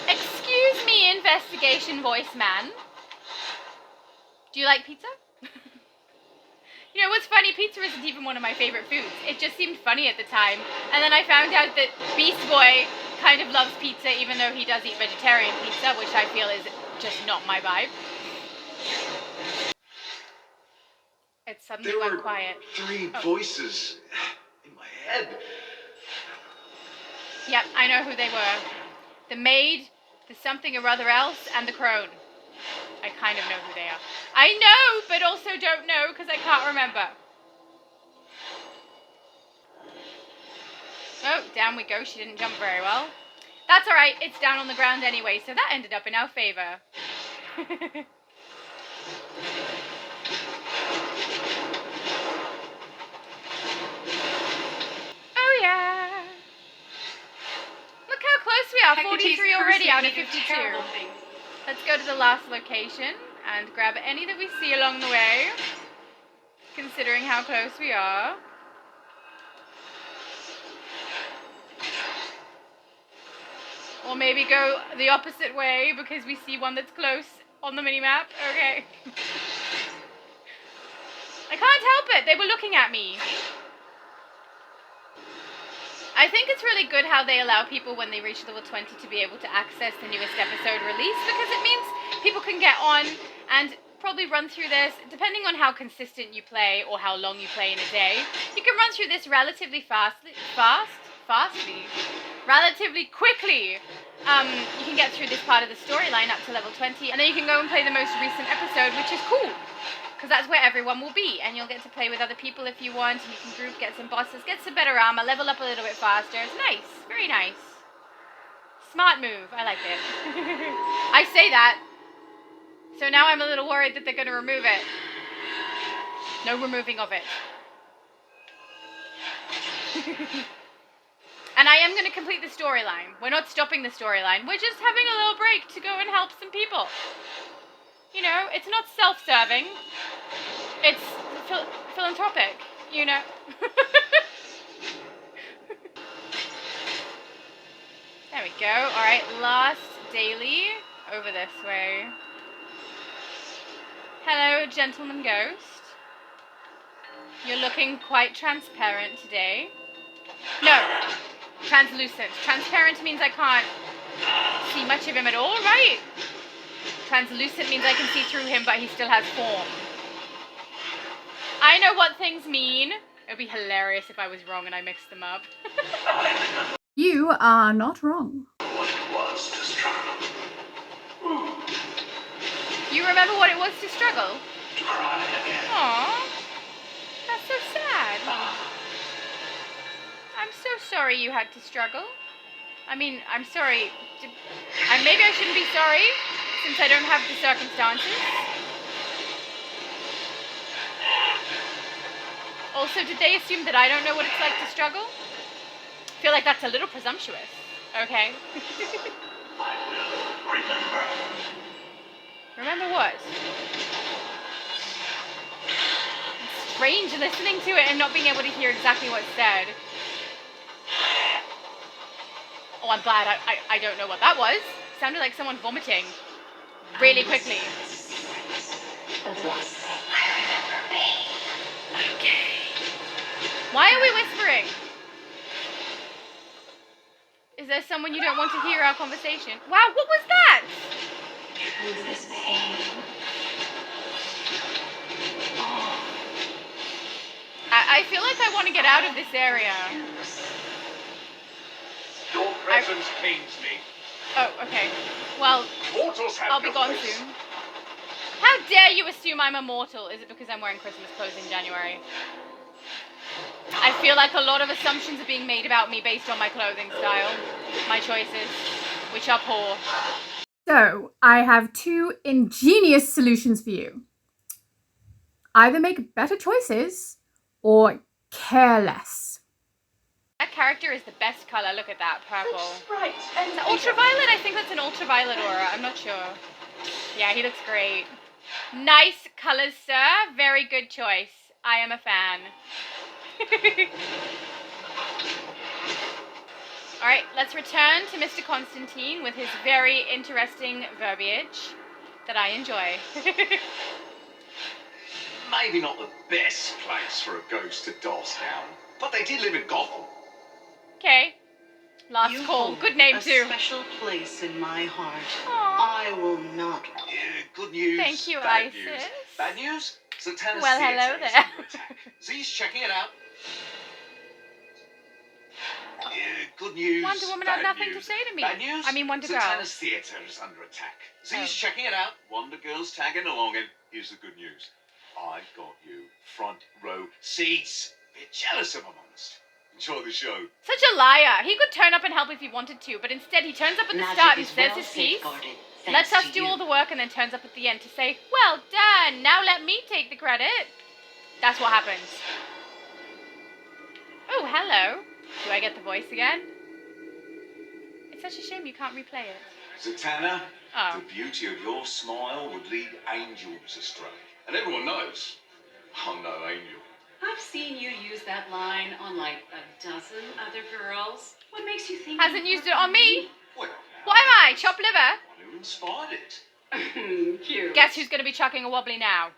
Excuse me, investigation voice man. Do you like pizza? You know what's funny? Pizza isn't even one of my favorite foods. It just seemed funny at the time. And then I found out that Beast Boy kind of loves pizza, even though he does eat vegetarian pizza, which I feel is just not my vibe. It suddenly went quiet. Three voices in my head. Yep, I know who they were. The maid, the something or other else, and the crone. I kind of know who they are. I know, but also don't know because I can't remember. Oh, down we go. She didn't jump very well. That's alright. It's down on the ground anyway, so that ended up in our favor. Oh, yeah. Look how close we are. 43 already out of 52. Let's go to the last location and grab any that we see along the way, considering how close we are. Or maybe go the opposite way because we see one that's close on the minimap. Okay. I can't help it. They were looking at me. I think it's really good how they allow people when they reach level 20 to be able to access the newest episode release, because it means people can get on and probably run through this, depending on how consistent you play or how long you play in a day. You can run through this relatively relatively quickly. You can get through this part of the storyline up to level 20, and then you can go and play the most recent episode, which is cool. Because that's where everyone will be, and you'll get to play with other people if you want, and you can group, get some bosses, get some better armor, level up a little bit faster. It's nice. Very nice. Smart move. I like it. I say that. So now I'm a little worried that they're going to remove it. No removing of it. And I am going to complete the storyline. We're not stopping the storyline. We're just having a little break to go and help some people. You know, it's not self-serving. It's philanthropic, you know. There we go. All right, last daily. Over this way. Hello, gentleman ghost. You're looking quite transparent today. No, translucent. Transparent means I can't see much of him at all, right? Translucent means I can see through him, but he still has form. I know what things mean. It would be hilarious if I was wrong and I mixed them up. You are not wrong. What it was to struggle. You remember what it was to struggle? To cry again. Aww. That's so sad. I'm so sorry you had to struggle. I mean, I'm sorry. Maybe I shouldn't be sorry, since I don't have the circumstances. Also, did they assume that I don't know what it's like to struggle? I feel like that's a little presumptuous. Okay. I will remember. Remember what? It's strange listening to it and not being able to hear exactly what's said. Oh, I'm glad I don't know what that was. It sounded like someone vomiting really quickly. Okay. Why are we whispering? Is there someone you don't want to hear our conversation? Wow, what was that? Choose this pain. I feel like I want to get out of this area. Your presence pains me. Oh, okay. Well, Mortals have I'll be no gone place. soon. How dare you assume I'm immortal? Is it because I'm wearing Christmas clothes in January? I feel like a lot of assumptions are being made about me based on my clothing style. my choices, which are poor. So, I have two ingenious solutions for you. Either make better choices or care less. That character is the best color. Look at that purple. Right. And Is it ultraviolet? I think that's an ultraviolet aura. I'm not sure. Yeah, he looks great. Nice colors, sir. Very good choice. I am a fan. Alright, let's return to Mr. Constantine with his very interesting verbiage that I enjoy. Maybe not the best place for a ghost to doss down, but they did live in Gotham. Okay. Last You call. hold Good name a too. special place in my heart. Aww. I will not. Good news. Thank you, bad Isis. News. Bad news? Satana's Well, theatre hello is there. under attack. Z's checking it out. Good news. Wonder Woman bad had nothing news. to say to me. Bad news? I mean, Wonder Girl. Satana's theatre is under attack. Z's checking it out. Wonder Girl's tagging along, and here's the good news. I've got you front row seats. Bit jealous if I'm honest. Enjoy the show. Such a liar. He could turn up and help if he wanted to, but instead he turns up at the Magic start and is says well his piece, safeguarded, lets thanks us to do you. all the work, and then turns up at the end to say, well done, now let me take the credit. That's what happens. Oh, hello. Do I get the voice again? It's such a shame you can't replay it. Zatanna, Oh. the beauty of your smile would lead angels astray. And everyone knows I'm no angel. I've seen you use that line on like a dozen other girls. What makes you think Hasn't used it on me. Well, What am I, chopped liver? one who inspired it. Cute. Guess who's going to be chucking a wobbly now?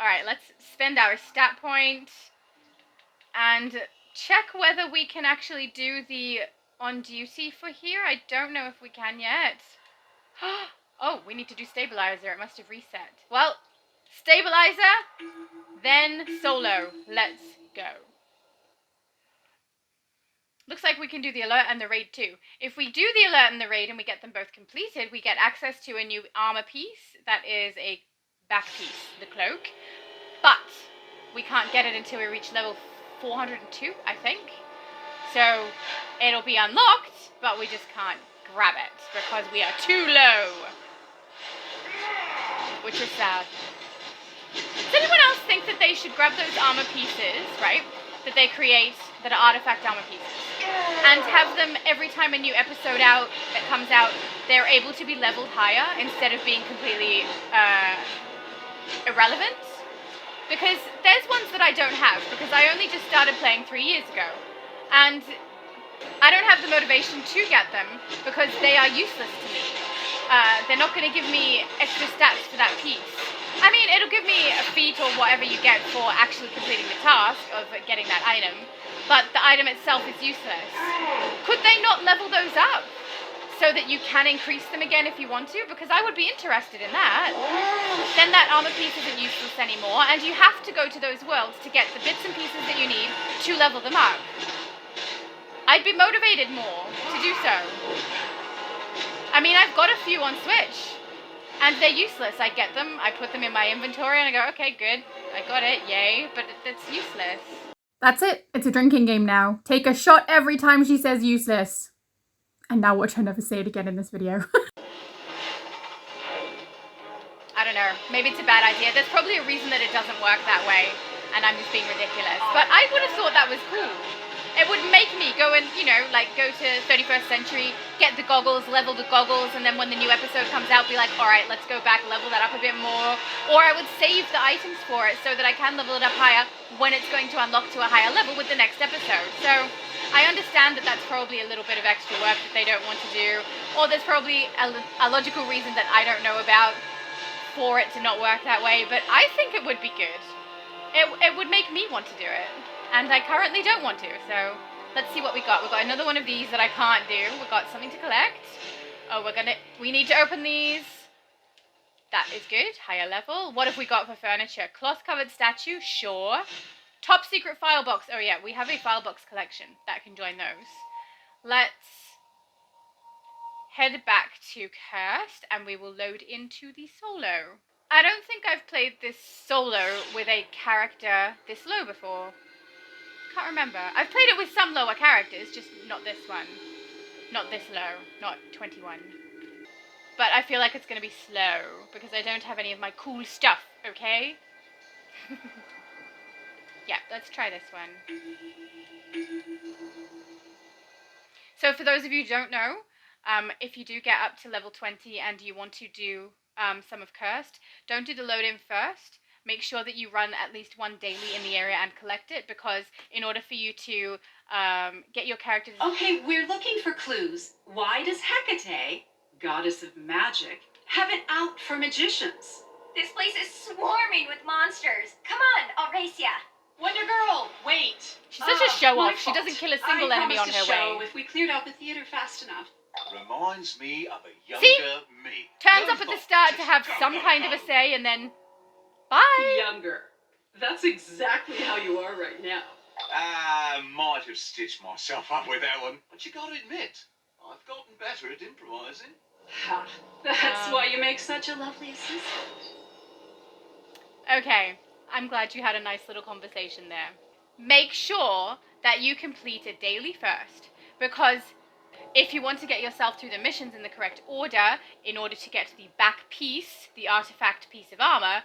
Alright, let's spend our stat point and check whether we can actually do the on duty for here. I don't know if we can yet. Oh, we need to do Stabiliser. It must have reset. Well, Stabiliser, then solo. Let's go. Looks like we can do the alert and the raid too. If we do the alert and the raid and we get them both completed, we get access to a new armor piece. That is a back piece, the cloak. But we can't get it until we reach level 402, I think. So it'll be unlocked, but we just can't grab it because we are too low. Which is sad. Does anyone else think that they should grab those armor pieces, right? That they create, that are artifact armor pieces, and have them every time a new episode comes out, they're able to be leveled higher instead of being completely irrelevant? Because there's ones that I don't have, because I only just started playing 3 years ago, and I don't have the motivation to get them because they are useless to me. They're not going to give me extra stats for that piece. I mean, it'll give me a feat or whatever you get for actually completing the task of getting that item, but the item itself is useless. Could they not level those up so that you can increase them again if you want to? Because I would be interested in that. Then that armor piece isn't useless anymore, and you have to go to those worlds to get the bits and pieces that you need to level them up. I'd be motivated more to do so. I mean, I've got a few on Switch, and they're useless. I get them, I put them in my inventory, and I go, okay, good, I got it, yay, but it's useless. That's it. It's a drinking game now. Take a shot every time she says useless. And now watch her never say it again in this video. I don't know, maybe it's a bad idea. There's probably a reason that it doesn't work that way, and I'm just being ridiculous. But I would have thought that was cool. It would make me go and, you know, like go to 31st Century, get the goggles, level the goggles, and then when the new episode comes out, be like, alright, let's go back, level that up a bit more. Or I would save the items for it so that I can level it up higher when it's going to unlock to a higher level with the next episode. So I understand that that's probably a little bit of extra work that they don't want to do, or there's probably a logical reason that I don't know about for it to not work that way, but I think it would be good. It would make me want to do it, and I currently don't want to, so let's see what we got. We've got another one of these that I can't do. We've got something to collect. Oh, we need to open these. That is good, higher level. What have we got for furniture? Cloth-covered statue, sure. Top secret file box. Oh yeah, we have a file box collection. That can join those. Let's head back to Cursed, and we will load into the solo. I don't think I've played this solo with a character this low before. Can't remember. I've played it with some lower characters, just not this one. Not this low. Not 21. But I feel like it's going to be slow, because I don't have any of my cool stuff, okay? Yeah, let's try this one. So for those of you who don't know, if you do get up to level 20 and you want to do some of Cursed, don't do the load-in first. Make sure that you run at least one daily in the area and collect it, because in order for you to get your character... Okay, we're looking for clues. Why does Hecate, goddess of magic, have it out for magicians? This place is swarming with monsters. Come on, I'll race ya. Wonder Girl, wait. She's such a show-off. My She doesn't fault. kill a single enemy on her way. If we cleared out the theater fast enough. Reminds me of a younger See? me. Turns No up at the thought, start to just have go, some go, kind go. of a say, and then... Bye! Younger. That's exactly how you are right now. I might have stitched myself up with that one, but you gotta admit, I've gotten better at improvising. Ha. That's why you make such a lovely assistant. Okay, I'm glad you had a nice little conversation there. Make sure that you complete a daily first, because if you want to get yourself through the missions in the correct order, in order to get the back piece, the artifact piece of armor,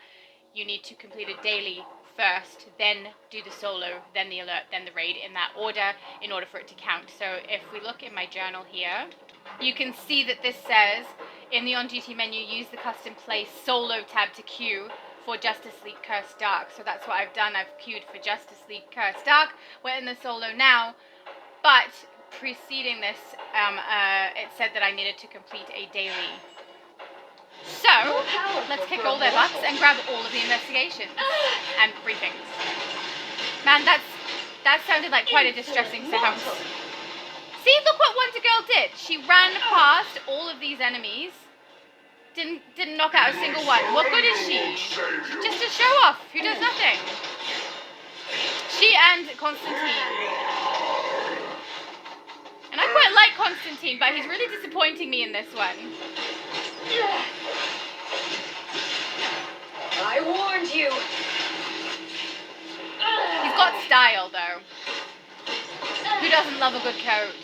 you need to complete a daily first, then do the solo, then the alert, then the raid, in that order, in order for it to count. So if we look in my journal here, you can see that this says, in the On Duty menu, use the custom play solo tab to queue for Justice League Cursed Dark. So that's what I've done. I've queued for Justice League Cursed Dark. We're in the solo now, but preceding this, it said that I needed to complete a daily. So, let's kick all their butts and grab all of the investigations and briefings. Man, that sounded like quite a distressing sound. See, look what Wonder Girl did. She ran past all of these enemies. Didn't knock out a single one. What good is she? She's just a show-off who does nothing. She and Constantine. And I quite like Constantine, but he's really disappointing me in this one. I warned you. He's got style, though. Who doesn't love a good coat?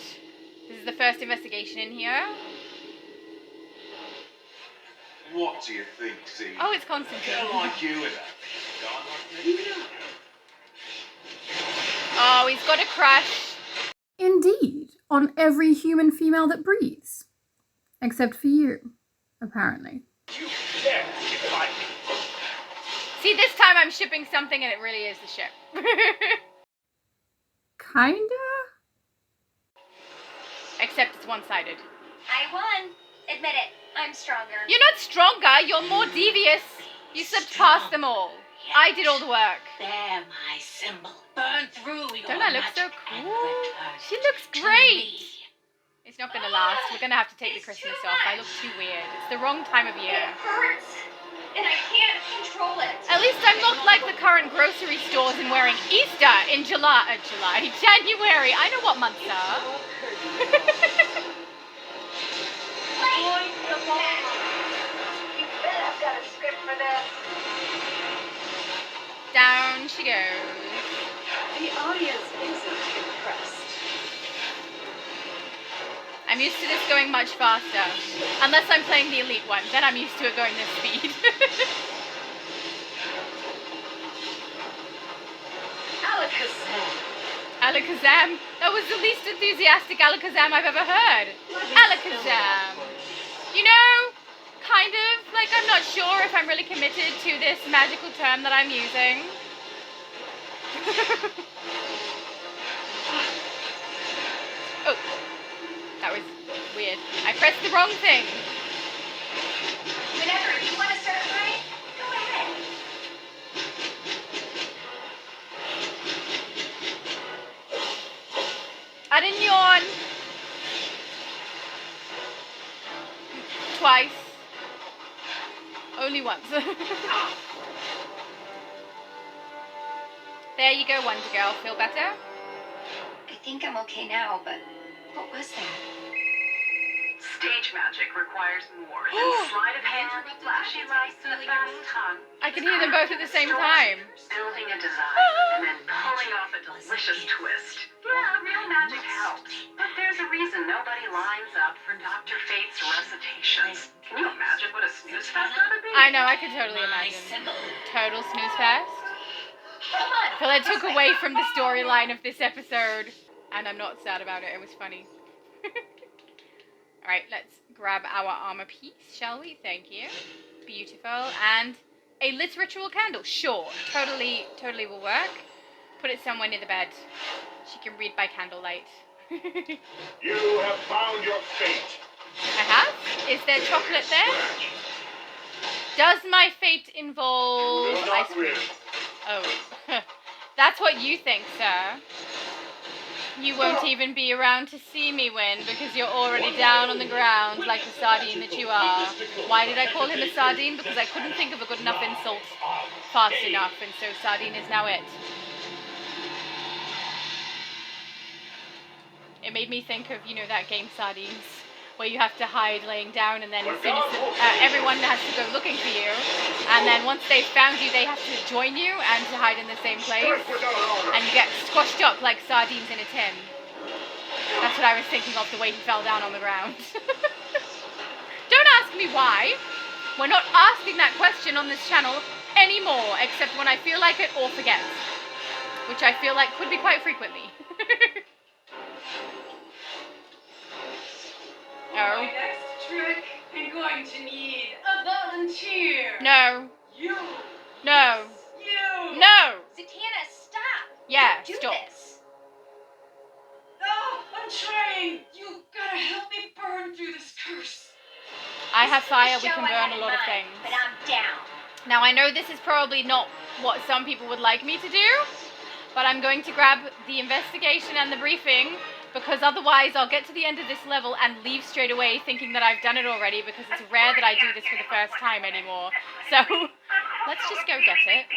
This is the first investigation in here. What do you think, Z? Oh, it's Constantine. I like you with that. Oh, he's got a crush. Indeed, on every human female that breathes. Except for you, apparently. You dare fight me. See, this time I'm shipping something and it really is the ship. Kinda? Except it's one-sided. I won. Admit it. I'm stronger. You're not stronger, you're more devious. You slipped past them all. I did all the work. They're my symbol. Burn through your Don't I look so magic and cool? return She looks to great. me. It's not gonna last. We're gonna have to take the Christmas off. I look too weird. It's the wrong time of year. It hurts. And I can't control it. At least I'm not like the current grocery stores and wearing Easter in January. I know what months are. You bet I've got a script for this. Down she goes. The audience isn't impressed. I'm used to this going much faster. Unless I'm playing the Elite one, then I'm used to it going this speed. Alakazam. Alakazam. That was the least enthusiastic Alakazam I've ever heard. Alakazam. You know, kind of, like I'm not sure if I'm really committed to this magical term that I'm using. Oh, that was weird. I pressed the wrong thing. Whenever you want to start crying, go ahead. I didn't yawn. Twice. Only once. There you go, Wonder Girl. Feel better? I think I'm okay now, but what was that? Stay stage magic requires more than sleight of hand, flashy lights, and a fast tongue. I can hear them both at the same time. Building a design and then pulling off a delicious twist. Yeah, real magic helps. But there's a reason nobody lines up for Dr. Fate's recitations. Can you imagine what a snooze fest that would be? I know, I could totally imagine. Total snooze fest. So that took away from the storyline of this episode. And I'm not sad about it, it was funny. Alright, let's grab our armor piece, shall we? Thank you. Beautiful. And a lit ritual candle. Sure, totally will work. Put it somewhere near the bed. She can read by candlelight. You have found your fate. I have? Is there chocolate there? Does my fate involve ice cream? Oh, that's what you think, sir. You won't even be around to see me win because you're already down on the ground like the sardine that you are. Why did I call him a sardine? Because I couldn't think of a good enough insult fast enough, and so sardine is now it. It made me think of, you know, that game Sardines, where you have to hide laying down, and then as soon as everyone has to go looking for you, and then once they've found you, they have to join you and to hide in the same place, and you get squashed up like sardines in a tin. That's what I was thinking of, the way he fell down on the ground. Don't ask me why. We're not asking that question on this channel anymore, except when I feel like it or forget, which I feel like could be quite frequently. For my next trick, I'm going to need a volunteer. No. You. No. You. No. Zatanna, stop. Yeah, Don't do stop. this. No, I'm trying. You gotta help me burn through this curse. I have fire, we Show can I had burn a in lot of mind, things. But I'm down. Now I know this is probably not what some people would like me to do, but I'm going to grab the investigation and the briefing, because otherwise I'll get to the end of this level and leave straight away thinking that I've done it already, because it's rare that I do this for the first time anymore. So, let's just go get it.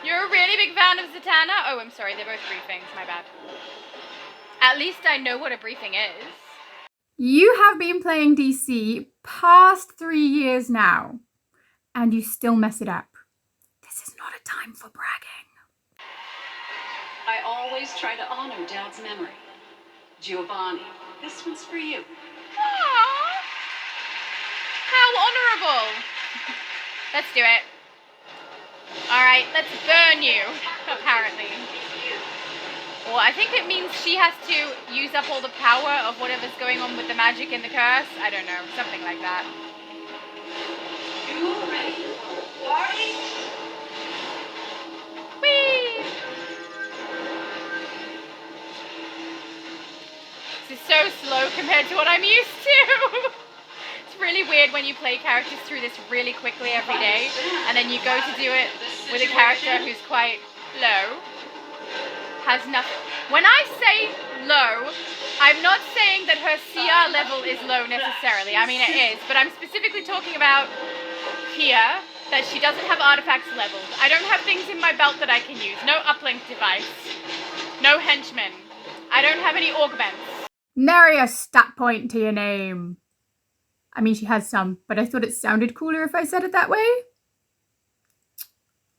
You're a really big fan of Zatanna? Oh, I'm sorry, they're both briefings, my bad. At least I know what a briefing is. You have been playing DC past 3 years now, and you still mess it up. This is not a time for bragging. I always try to honor Dad's memory. Giovanni, this one's for you. Aww. How honourable. Let's do it. Alright, let's burn you, apparently. Well, I think it means she has to use up all the power of whatever's going on with the magic in the curse. I don't know, something like that. You ready? Party? Whee! This is so slow compared to what I'm used to. It's really weird when you play characters through this really quickly every day, and then you go to do it with a character who's quite low. Has nothing. When I say low, I'm not saying that her CR level is low necessarily. I mean, it is, but I'm specifically talking about here that she doesn't have artifacts leveled. I don't have things in my belt that I can use. No uplink device. No henchmen. I don't have any augments. Nary a stat point to your name. I mean, she has some, but I thought it sounded cooler if I said it that way.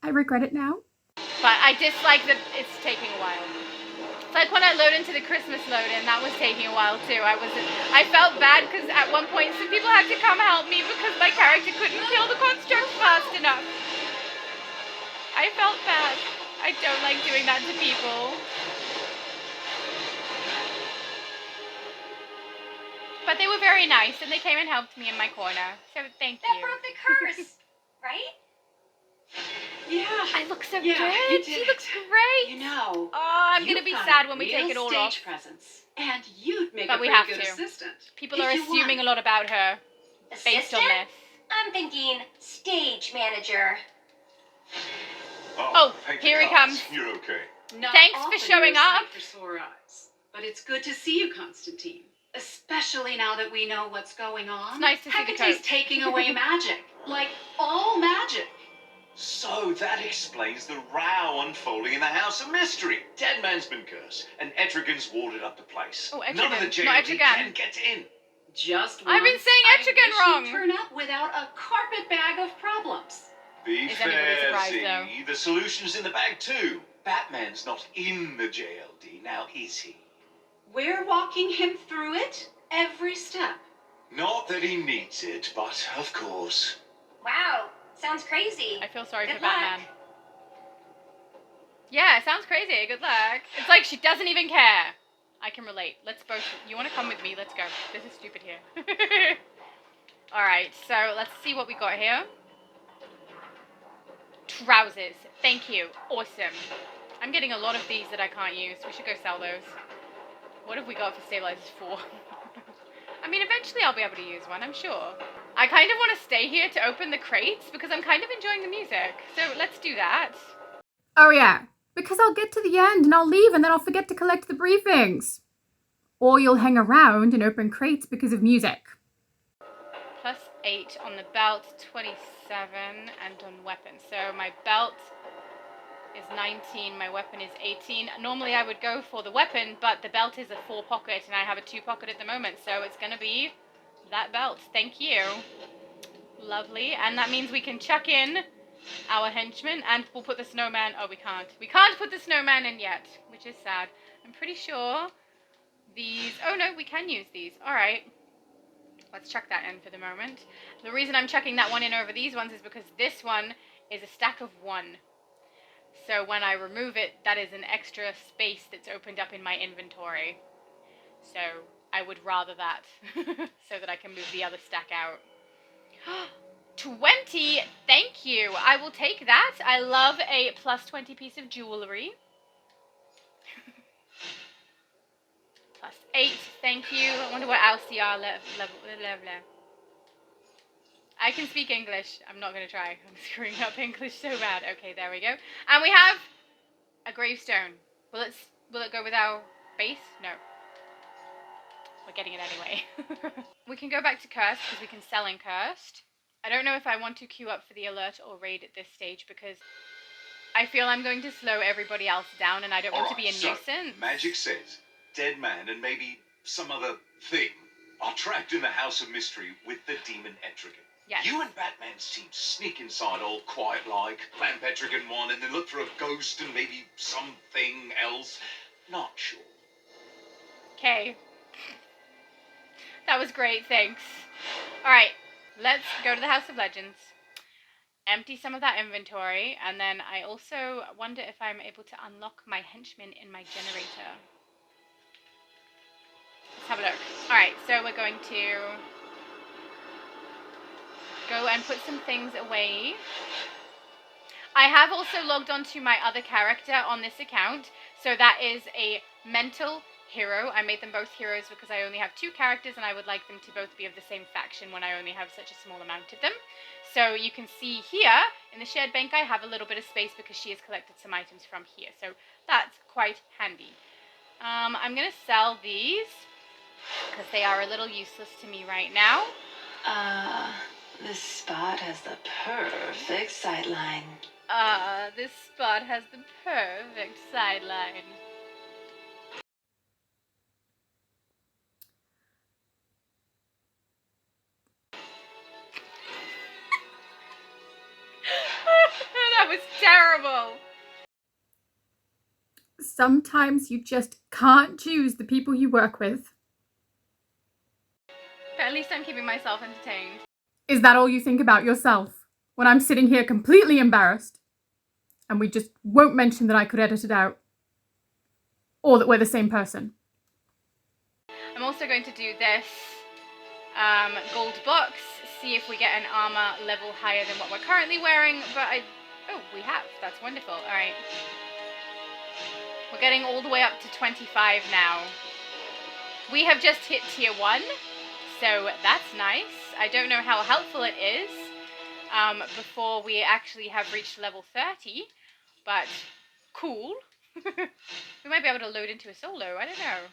I regret it now. But I dislike that it's taking a while. It's like when I load into the Christmas load-in, that was taking a while too. I felt bad because at one point some people had to come help me because my character couldn't kill the construct fast enough. I felt bad. I don't like doing that to people. But they were very nice and they came and helped me in my corner. So thank you. That broke the curse, right? Yeah. I look so Yeah, you good. did She it. looks great. You know. Oh, I'm going to be you've got sad a when we real take it all stage off. presence. And you'd make But a we pretty have good to. assistant. People if are you assuming wanted. a lot about her based on Assistant? this. I'm thinking stage manager. Oh, here he comes. You're okay. Not Thanks for often showing you're a sight up. for sore eyes, but it's good to see you, Constantine. Especially now that we know what's going on. It's nice to see the Hecate's coat. taking away magic. Like, all magic. So that explains the row unfolding in the House of Mystery. Dead man's been cursed, and Etrigan's warded up the place. Oh, None of the Etrigan, not JLD Etrigan. can get in. Just I've been once, saying I Etrigan wish wrong. you'd turn up without a carpet bag of problems. Be Is anybody fair, surprised, Z. though? The solution's in the bag too. Batman's not in the JLD, now is he? We're walking him through it every step. Not that he needs it, but of course. Wow, sounds crazy. I feel sorry Good for luck. Batman. Yeah, it sounds crazy. Good luck. It's like she doesn't even care. I can relate. Let's both... You want to come with me? Let's go. This is stupid here. Alright, so let's see what we got here. Trousers. Thank you. Awesome. I'm getting a lot of these that I can't use. We should go sell those. What have we got for Stabilisers 4? I mean, eventually I'll be able to use one, I'm sure. I kind of want to stay here to open the crates because I'm kind of enjoying the music. So let's do that. Oh yeah, because I'll get to the end and I'll leave and then I'll forget to collect the briefings. Or you'll hang around and open crates because of music. Plus 8 on the belt, 27, and on weapon. So my belt is 19, my weapon is 18. Normally I would go for the weapon, but the belt is a 4 pocket and I have a 2 pocket at the moment, so it's going to be that belt. Thank you. Lovely. And that means we can chuck in our henchman and we'll put the snowman... Oh, we can't. We can't put the snowman in yet, which is sad. I'm pretty sure these... Oh, no, we can use these. All right. Let's chuck that in for the moment. The reason I'm chucking that one in over these ones is because this one is a stack of 1. So when I remove it, that is an extra space that's opened up in my inventory. So I would rather that so that I can move the other stack out. 20! Thank you! I will take that. I love a plus 20 piece of jewelry. Plus 8, thank you. I wonder what LCR level. I can speak English. I'm not going to try. I'm screwing up English so bad. Okay, there we go. And we have a gravestone. Will it go with our base? No. We're getting it anyway. We can go back to Cursed because we can sell in Cursed. I don't know if I want to queue up for the alert or raid at this stage because I feel I'm going to slow everybody else down and I don't want to be a nuisance. Magic says dead man and maybe some other thing are trapped in the House of Mystery with the demon Etrigan. Yes. You and Batman's team sneak inside all quiet-like, plant Etrigan 1, and then look for a ghost and maybe something else. Not sure. Okay. That was great, thanks. Alright, let's go to the House of Legends. Empty some of that inventory, and then I also wonder if I'm able to unlock my henchmen in my generator. Let's have a look. Alright, so we're going to go and put some things away. I have also logged onto my other character on this account, so that is a mental hero. I made them both heroes because I only have 2 characters and I would like them to both be of the same faction when I only have such a small amount of them. So you can see here in the shared bank I have a little bit of space because she has collected some items from here. So that's quite handy. I'm going to sell these because they are a little useless to me right now. This spot has the perfect sightline. This spot has the perfect sideline. That was terrible. Sometimes you just can't choose the people you work with. But at least I'm keeping myself entertained. Is that all you think about yourself? When I'm sitting here completely embarrassed? And we just won't mention that I could edit it out. Or that we're the same person. I'm also going to do this gold box, see if we get an armor level higher than what we're currently wearing, but oh, we have. That's wonderful. All right. We're getting all the way up to 25 now. We have just hit tier 1, so that's nice. I don't know how helpful it is before we actually have reached level 30, but cool. We might be able to load into a solo, I don't know.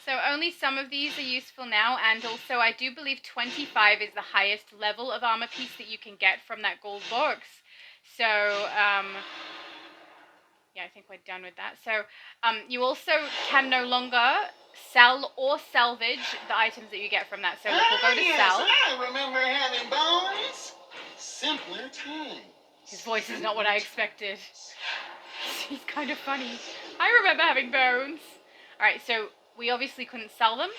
So only some of these are useful now, and also I do believe 25 is the highest level of armor piece that you can get from that gold box. So, yeah, I think we're done with that. So, you also can no longer sell or salvage the items that you get from that. So look, we'll go to yes, sell. I remember having bones. Simpler times. His voice is not what I expected. He's kind of funny. I remember having bones. Alright, so we obviously couldn't sell them.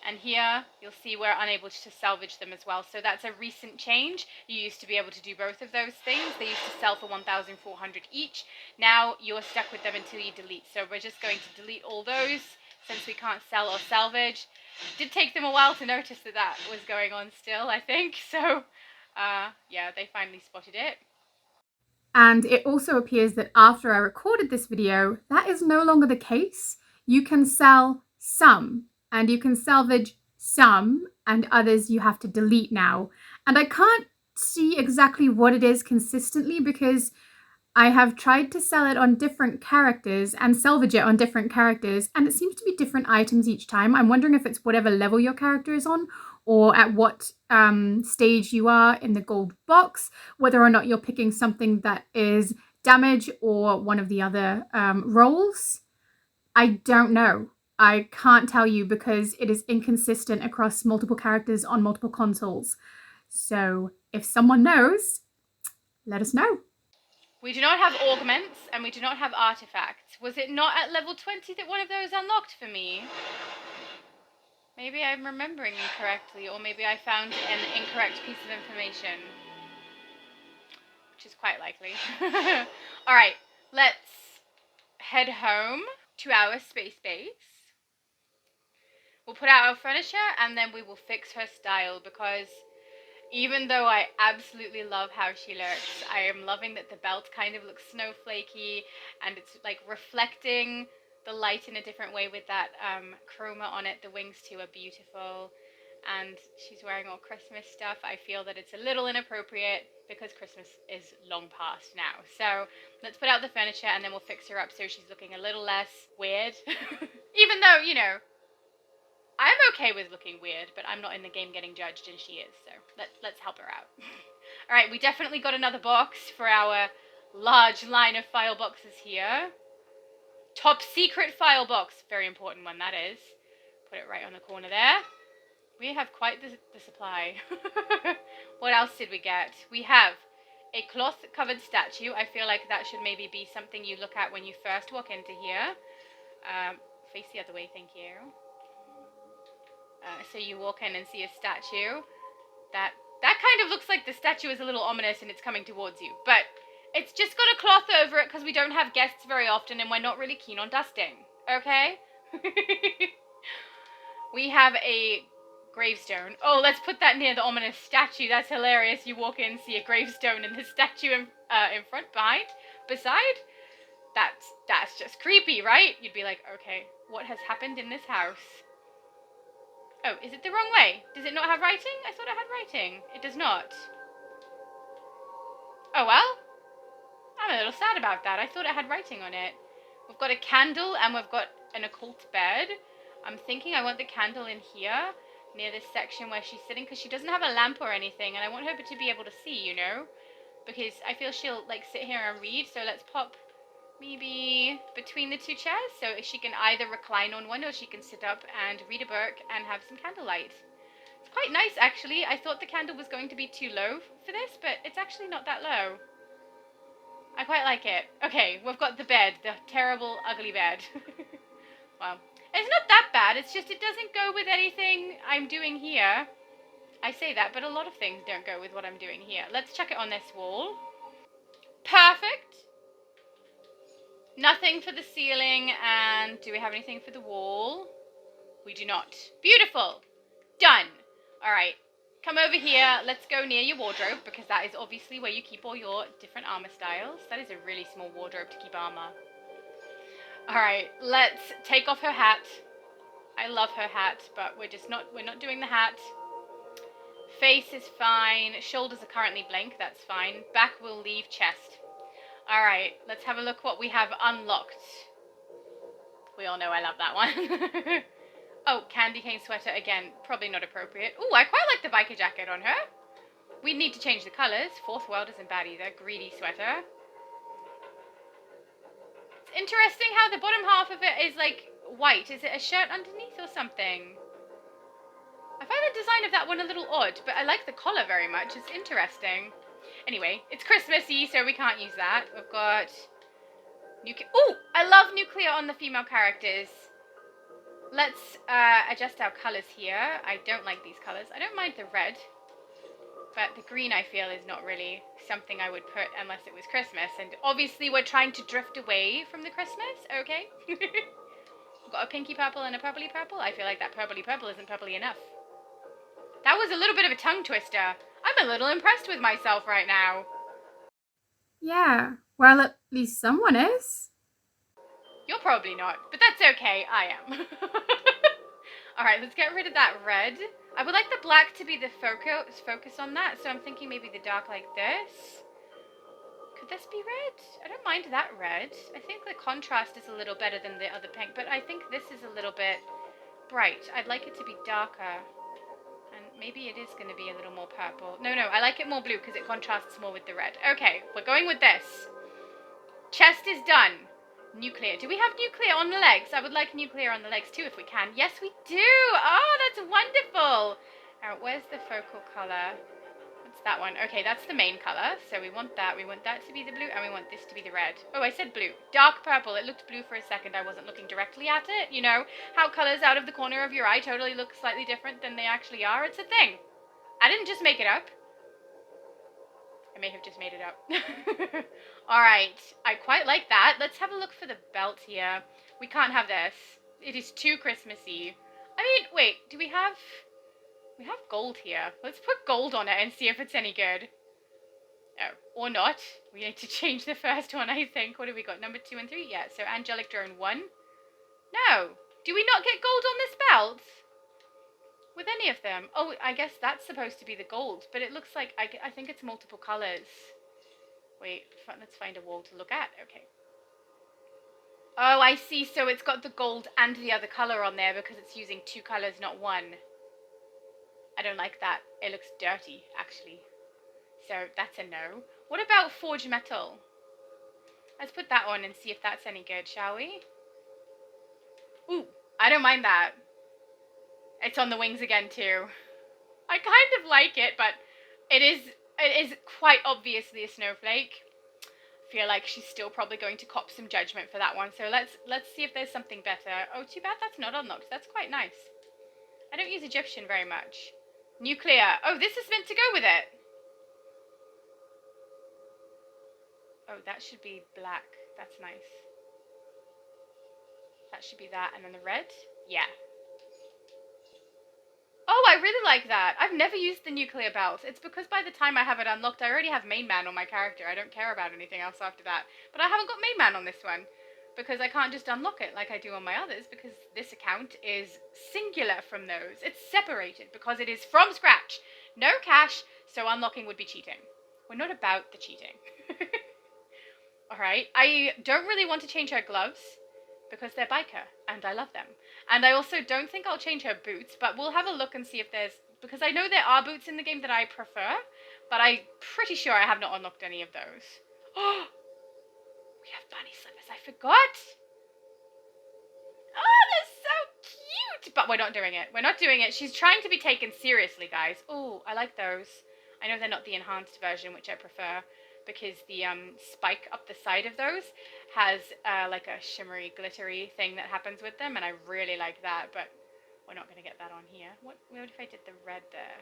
And here, you'll see we're unable to salvage them as well. So that's a recent change. You used to be able to do both of those things. They used to sell for 1,400 each. Now, you're stuck with them until you delete. So we're just going to delete all those, since we can't sell or salvage. Did take them a while to notice that that was going on still, I think. So, yeah, they finally spotted it. And it also appears that after I recorded this video, that is no longer the case. You can sell some, and you can salvage some, and others you have to delete now. And I can't see exactly what it is consistently, because I have tried to sell it on different characters and salvage it on different characters, and it seems to be different items each time. I'm wondering if it's whatever level your character is on, or at what stage you are in the gold box, whether or not you're picking something that is damage or one of the other roles. I don't know. I can't tell you because it is inconsistent across multiple characters on multiple consoles. So if someone knows, let us know. We do not have augments, and we do not have artifacts. Was it not at level 20 that one of those unlocked for me? Maybe I'm remembering incorrectly, or maybe I found an incorrect piece of information. Which is quite likely. Alright, let's head home to our space base. We'll put out our furniture, and then we will fix her style, because even though I absolutely love how she looks, I am loving that the belt kind of looks snowflakey, and it's like reflecting the light in a different way with that chroma on it. The wings too are beautiful, and she's wearing all Christmas stuff. I feel that it's a little inappropriate because Christmas is long past now. So let's put out the furniture, and then we'll fix her up so she's looking a little less weird. Even though, you know, I'm okay with looking weird, but I'm not in the game getting judged, and she is, so let's help her out. Alright, we definitely got another box for our large line of file boxes here. Top secret file box. Very important one, that is. Put it right on the corner there. We have quite the supply. What else did we get? We have a cloth-covered statue. I feel like that should maybe be something you look at when you first walk into here. Face the other way, thank you. So you walk in and see a statue. That kind of looks like the statue is a little ominous and it's coming towards you. But it's just got a cloth over it because we don't have guests very often and we're not really keen on dusting. Okay? We have a gravestone. Oh, let's put that near the ominous statue. That's hilarious. You walk in, see a gravestone and the statue in front, behind, beside. That's just creepy, right? You'd be like, okay, what has happened in this house? Oh, is it the wrong way? Does it not have writing? I thought it had writing. It does not. Oh well. I'm a little sad about that. I thought it had writing on it. We've got a candle and we've got an occult bed. I'm thinking I want the candle in here, near this section where she's sitting, because she doesn't have a lamp or anything, and I want her to be able to see, you know? Because I feel she'll, like, sit here and read, so let's pop maybe between the two chairs, so she can either recline on one or she can sit up and read a book and have some candlelight. It's quite nice, actually. I thought the candle was going to be too low for this, but it's actually not that low. I quite like it. Okay, we've got the bed, the terrible, ugly bed. Well, it's not that bad, it's just it doesn't go with anything I'm doing here. I say that, but a lot of things don't go with what I'm doing here. Let's check it on this wall. Perfect. Nothing for the ceiling, and do we have anything for the wall? We do not. Beautiful. Done. Alright, come over here. Let's go near your wardrobe, because that is obviously where you keep all your different armor styles. That is a really small wardrobe to keep armor. Alright, let's take off her hat. I love her hat, but we're not doing the hat. Face is fine. Shoulders are currently blank, that's fine. Back will leave chest. Alright, let's have a look what we have unlocked. We all know I love that one. Oh, candy cane sweater again. Probably not appropriate. Ooh, I quite like the biker jacket on her. We need to change the colours. Fourth world isn't bad either. Greedy sweater. It's interesting how the bottom half of it is like white. Is it a shirt underneath or something? I find the design of that one a little odd, but I like the collar very much. It's interesting. Anyway, it's Christmassy, so we can't use that. We've got... Oh, I love nuclear on the female characters. Let's adjust our colours here. I don't like these colours. I don't mind the red. But the green, I feel, is not really something I would put unless it was Christmas. And obviously, we're trying to drift away from the Christmas. Okay. We've got a pinky purple and a purpley purple. I feel like that purpley purple isn't purpley enough. That was a little bit of a tongue twister. I'm a little impressed with myself right now. Yeah, well, at least someone is. You're probably not, but that's okay. I am. Alright, let's get rid of that red. I would like the black to be the focus on that, so I'm thinking maybe the dark like this. Could this be red? I don't mind that red. I think the contrast is a little better than the other pink, but I think this is a little bit bright. I'd like it to be darker. And maybe it is going to be a little more purple. No, I like it more blue because it contrasts more with the red. Okay, we're going with this. Chest is done. Nuclear. Do we have nuclear on the legs? I would like nuclear on the legs too if we can. Yes, we do. Oh, that's wonderful. Alright, where's the focal color? What's that one? Okay, that's the main color. So we want that. We want that to be the blue and we want this to be the red. Oh, I said blue. Dark purple. It looked blue for a second. I wasn't looking directly at it. You know, how colors out of the corner of your eye totally look slightly different than they actually are. It's a thing. I didn't just make it up. I may have just made it up. Alright, I quite like that. Let's have a look for the belt here. We can't have this. It is too Christmassy. I mean, wait, do we have... We have gold here. Let's put gold on it and see if it's any good. Oh, or not. We need to change the first one, I think. What have we got? Number 2 and 3? Yeah, so Angelic Drone 1. No. Do we not get gold on this belt? With any of them? Oh, I guess that's supposed to be the gold, but it looks like, I think it's multiple colors. Wait, let's find a wall to look at. Okay. Oh, I see. So it's got the gold and the other color on there because it's using 2 colors, not 1. I don't like that. It looks dirty, actually. So that's a no. What about Forge Metal? Let's put that on and see if that's any good, shall we? Ooh, I don't mind that. It's on the wings again too. I kind of like it, but it is quite obviously a snowflake. I feel like she's still probably going to cop some judgment for that one. So let's see if there's something better. Oh, too bad that's not unlocked. That's quite nice. I don't use Egyptian very much. Nuclear. Oh, this is meant to go with it. Oh, that should be black. That's nice. That should be that. And then the red? Yeah. Oh, I really like that. I've never used the nuclear belt. It's because by the time I have it unlocked, I already have main man on my character. I don't care about anything else after that. But I haven't got main man on this one because I can't just unlock it like I do on my others because this account is singular from those. It's separated because it is from scratch. No cash, so unlocking would be cheating. We're not about the cheating. Alright, I don't really want to change her gloves because they're biker and I love them. And I also don't think I'll change her boots, but we'll have a look and see if there's... Because I know there are boots in the game that I prefer, but I'm pretty sure I have not unlocked any of those. Oh! We have bunny slippers, I forgot! Oh, they're so cute! But we're not doing it. We're not doing it. She's trying to be taken seriously, guys. Oh, I like those. I know they're not the enhanced version, which I prefer, because the spike up the side of those has like a shimmery, glittery thing that happens with them, and I really like that, but we're not going to get that on here. What if I did the red there?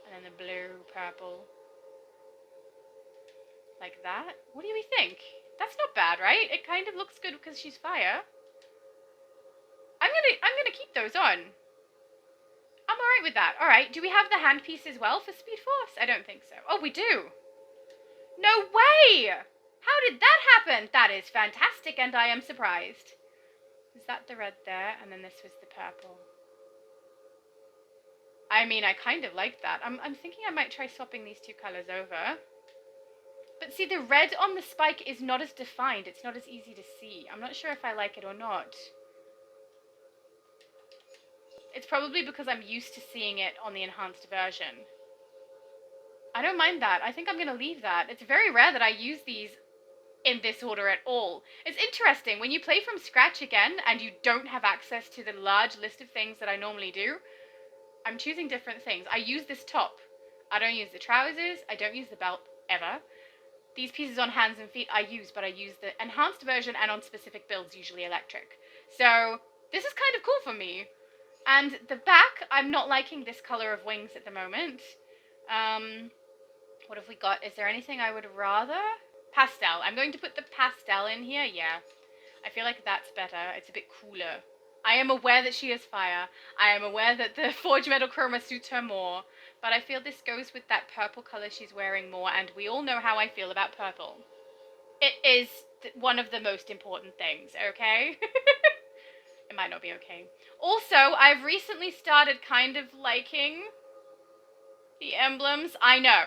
And then the blue, purple. Like that? What do we think? That's not bad, right? It kind of looks good because she's fire. I'm gonna keep those on. I'm alright with that. Alright, do we have the handpiece as well for Speed Force? I don't think so. Oh, we do! No way! How did that happen? That is fantastic, and I am surprised. Is that the red there? And then this was the purple. I mean, I kind of like that. I'm thinking I might try swapping these 2 colors over. But see, the red on the spike is not as defined. It's not as easy to see. I'm not sure if I like it or not. It's probably because I'm used to seeing it on the enhanced version. I don't mind that. I think I'm going to leave that. It's very rare that I use these in this order at all. It's interesting, when you play from scratch again and you don't have access to the large list of things that I normally do, I'm choosing different things. I use this top. I don't use the trousers. I don't use the belt ever. These pieces on hands and feet I use, but I use the enhanced version and on specific builds, usually electric. So this is kind of cool for me. And the back, I'm not liking this color of wings at the moment. What have we got? Is there anything I would rather? Pastel. I'm going to put the pastel in here. Yeah. I feel like that's better. It's a bit cooler. I am aware that she is fire. I am aware that the Forge Metal Chroma suits her more. But I feel this goes with that purple color she's wearing more. And we all know how I feel about purple. It is one of the most important things, okay? It might not be okay. Also, I've recently started kind of liking the emblems. I know.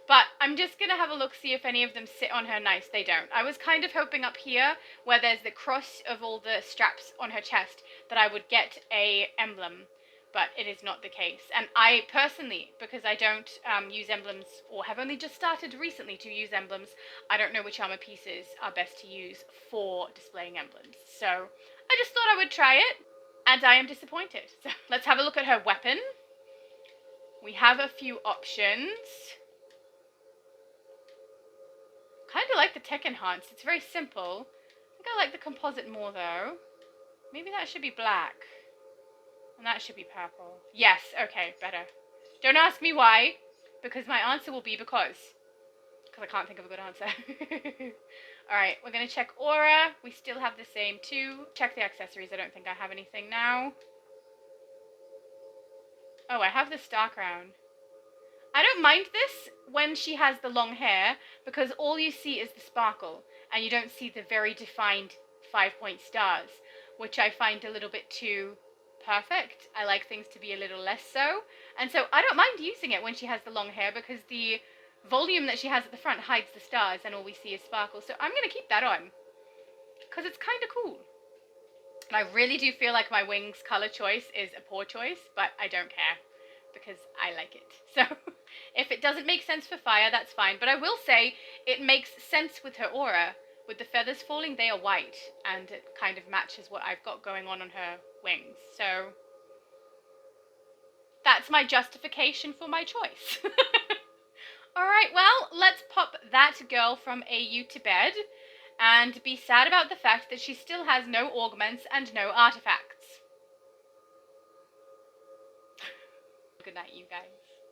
But I'm just going to have a look, see if any of them sit on her nice. They don't. I was kind of hoping up here, where there's the cross of all the straps on her chest, that I would get a emblem. But it is not the case. And I personally, because I don't use emblems, or have only just started recently to use emblems, I don't know which armor pieces are best to use for displaying emblems. So I just thought I would try it, and I am disappointed. So let's have a look at her weapon. We have a few options. Kind of like the tech enhanced. It's very simple. I think I like the composite more though. Maybe that should be black. And that should be purple. Yes, okay, better. Don't ask me why, because my answer will be because I can't think of a good answer. Alright, we're going to check aura. We still have the same too. Check the accessories. I don't think I have anything now. Oh, I have the star crown. I don't mind this when she has the long hair, because all you see is the sparkle, and you don't see the very defined 5-point stars, which I find a little bit too perfect. I like things to be a little less so, and so I don't mind using it when she has the long hair, because the volume that she has at the front hides the stars, and all we see is sparkle, so I'm going to keep that on, because it's kind of cool. And I really do feel like my wings color choice is a poor choice, but I don't care, because I like it. So if it doesn't make sense for fire, that's fine. But I will say it makes sense with her aura. With the feathers falling, they are white, and it kind of matches what I've got going on her wings. So that's my justification for my choice. Alright, well, let's pop that girl from AU to bed and be sad about the fact that she still has no augments and no artifacts. Good night, you guys.